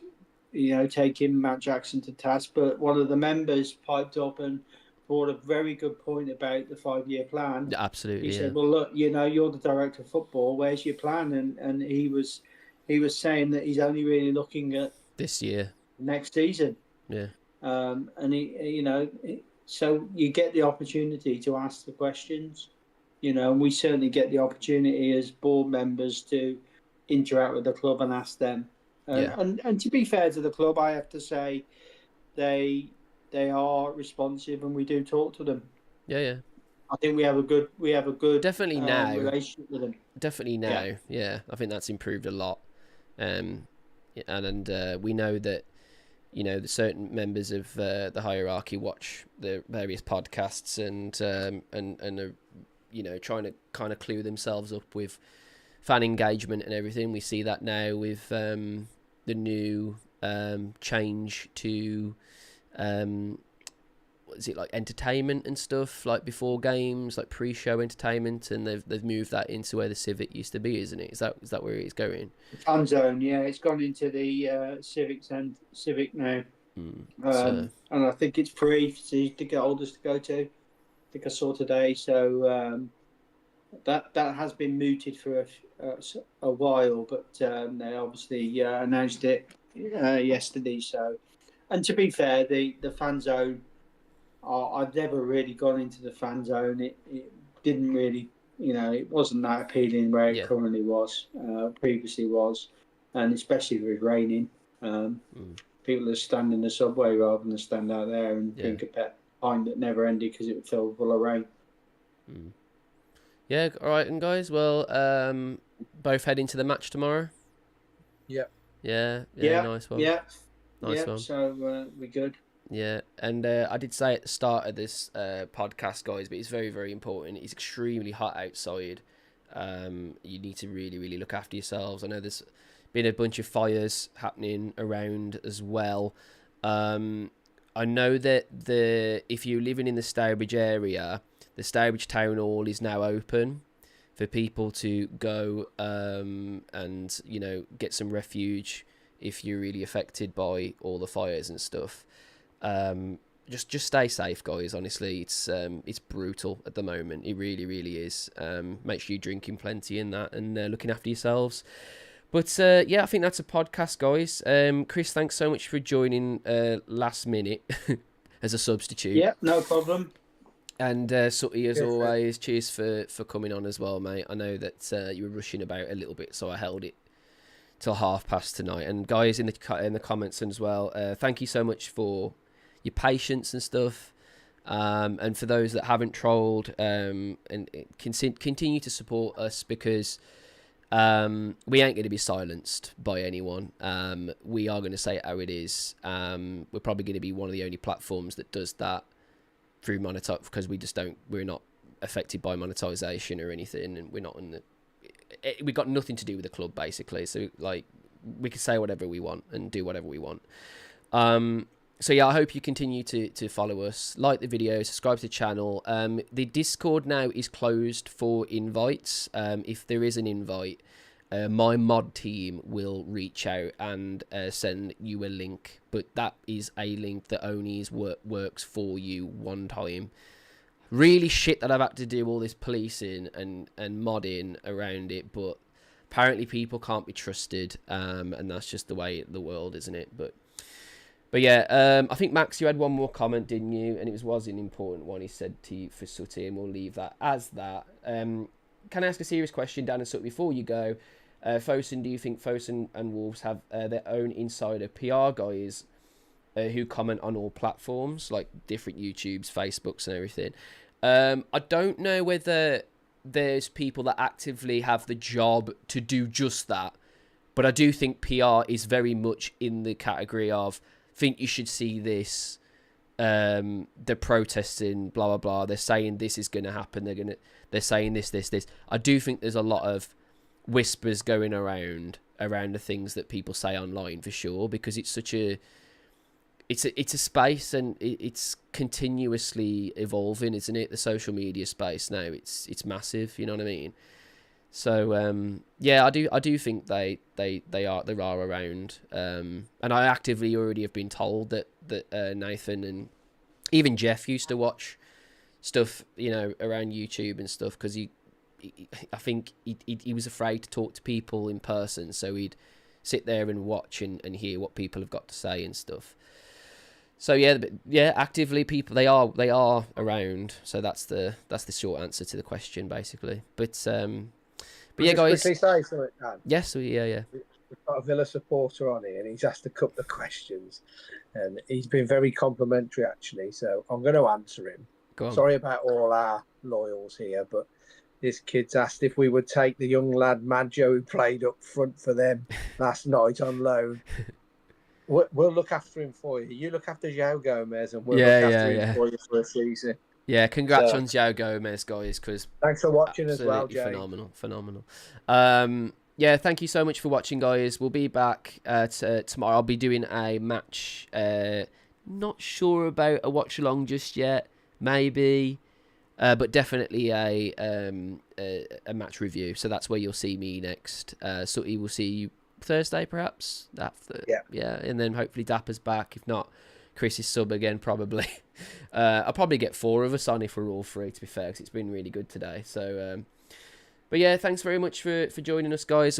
taking Matt Jackson to task, but one of the members piped up and brought a very good point about the 5-year plan. Absolutely, he said, "Well, look, you're the director of football. Where's your plan?" And he was saying that he's only really looking at this year, next season. Yeah. And he so you get the opportunity to ask the questions, and we certainly get the opportunity as board members to interact with the club and ask them. And to be fair to the club, I have to say they are responsive and we do talk to them. Yeah. I think we have a good Definitely now. relationship with them. Definitely now. Yeah. I think that's improved a lot. And we know that, the certain members of the hierarchy watch the various podcasts and are, trying to kind of clue themselves up with fan engagement and everything. We see that now with the new change to what is it, like entertainment and stuff, like before games, like pre-show entertainment, and they've moved that into where the Civic used to be, isn't it? Is that where it's going? Fan zone, yeah, it's gone into the Civic now. And I think it's free to get holders to go to. I think I saw today, so that has been mooted for a while, but they obviously announced it yesterday. So, and to be fair, the fan zone, I've never really gone into the fan zone. It didn't really, it wasn't that appealing where it currently was, previously was, and especially if it was raining. People that stand in the subway rather than stand out there and drink a pet pint that never ended because it would fill full of rain. Yeah, all right, and guys, well, both heading to the match tomorrow. Yeah, nice one. Nice one. So we're good. Yeah, and I did say at the start of this podcast, guys, but it's very, very important. It's extremely hot outside. You need to really, really look after yourselves. I know there's been a bunch of fires happening around as well. I know that if you're living in the Stourbridge area, the Stourbridge Town Hall is now open for people to go and get some refuge if you're really affected by all the fires and stuff. Just stay safe, guys. Honestly, it's brutal at the moment. It really, really is. Make sure you're drinking plenty in that and looking after yourselves. But I think that's a podcast, guys. Chris, thanks so much for joining last minute as a substitute. Yeah, no problem. And Sutty, as always, cheers for coming on as well, mate. I know that you were rushing about a little bit, so I held it till 5:30 tonight. And guys in the comments as well, thank you so much for your patience and stuff. And for those that haven't trolled, and continue to support us, because we ain't going to be silenced by anyone. We are going to say it how it is. We're probably going to be one of the only platforms that does that through monetize, because we're not affected by monetization or anything, and we're not we got nothing to do with the club, basically. So like, we can say whatever we want and do whatever we want. So yeah, I hope you continue to follow us, like the video, subscribe to the channel. The Discord now is closed for invites. If there is an invite, my mod team will reach out and send you a link, but that is a link that only works for you one time. Really shit that I've had to do all this policing and modding around it, but apparently people can't be trusted, and that's just the way the world, isn't it? But yeah, I think, Max, you had one more comment, didn't you? And it was an important one he said to you for Sutty, and we'll leave that as that. Can I ask a serious question, Dan and Sutty, before you go? Fosun, do you think Fosun and Wolves have their own insider PR guys who comment on all platforms, like different YouTubes, Facebooks and everything? I don't know whether there's people that actively have the job to do just that, but I do think PR is very much in the category of, think you should see this, they're protesting, blah blah blah, they're saying this is going to happen, they're saying this. I do think there's a lot of whispers going around the things that people say online, for sure, because it's such a space, and it's continuously evolving, isn't it? The social media space now, it's massive, you know what I mean? So yeah, I do think they are around, and I actively already have been told that Nathan and even Jeff used to watch stuff, around YouTube and stuff, because I think he was afraid to talk to people in person, so he'd sit there and watch and hear what people have got to say and stuff. So yeah, actively people they are around. So that's the short answer to the question basically. But yeah, guys. Quickly say something, Dan. Yes, yeah. We've got a Villa supporter on here, and he's asked a couple of questions, and he's been very complimentary actually. So I'm going to answer him. Go on. Sorry about all our loyals here, but this kid's asked if we would take the young lad Maggio who played up front for them last night on loan. We'll look after him for you. You look after João Gomez, and we'll look after him for you for a season. Yeah, congrats on João Gomez, guys. Because thanks for watching as well, Jay. Phenomenal. Yeah, thank you so much for watching, guys. We'll be back tomorrow. I'll be doing a match. Not sure about a watch along just yet. Maybe, but definitely a match review. So that's where you'll see me next. Sutty will see you Thursday, perhaps. Yeah, and then hopefully Dapper's back. If not, Chris is sub again, probably. I'll probably get 4 of us on if we're all free, to be fair, because it's been really good today. So, but yeah, thanks very much for joining us, guys.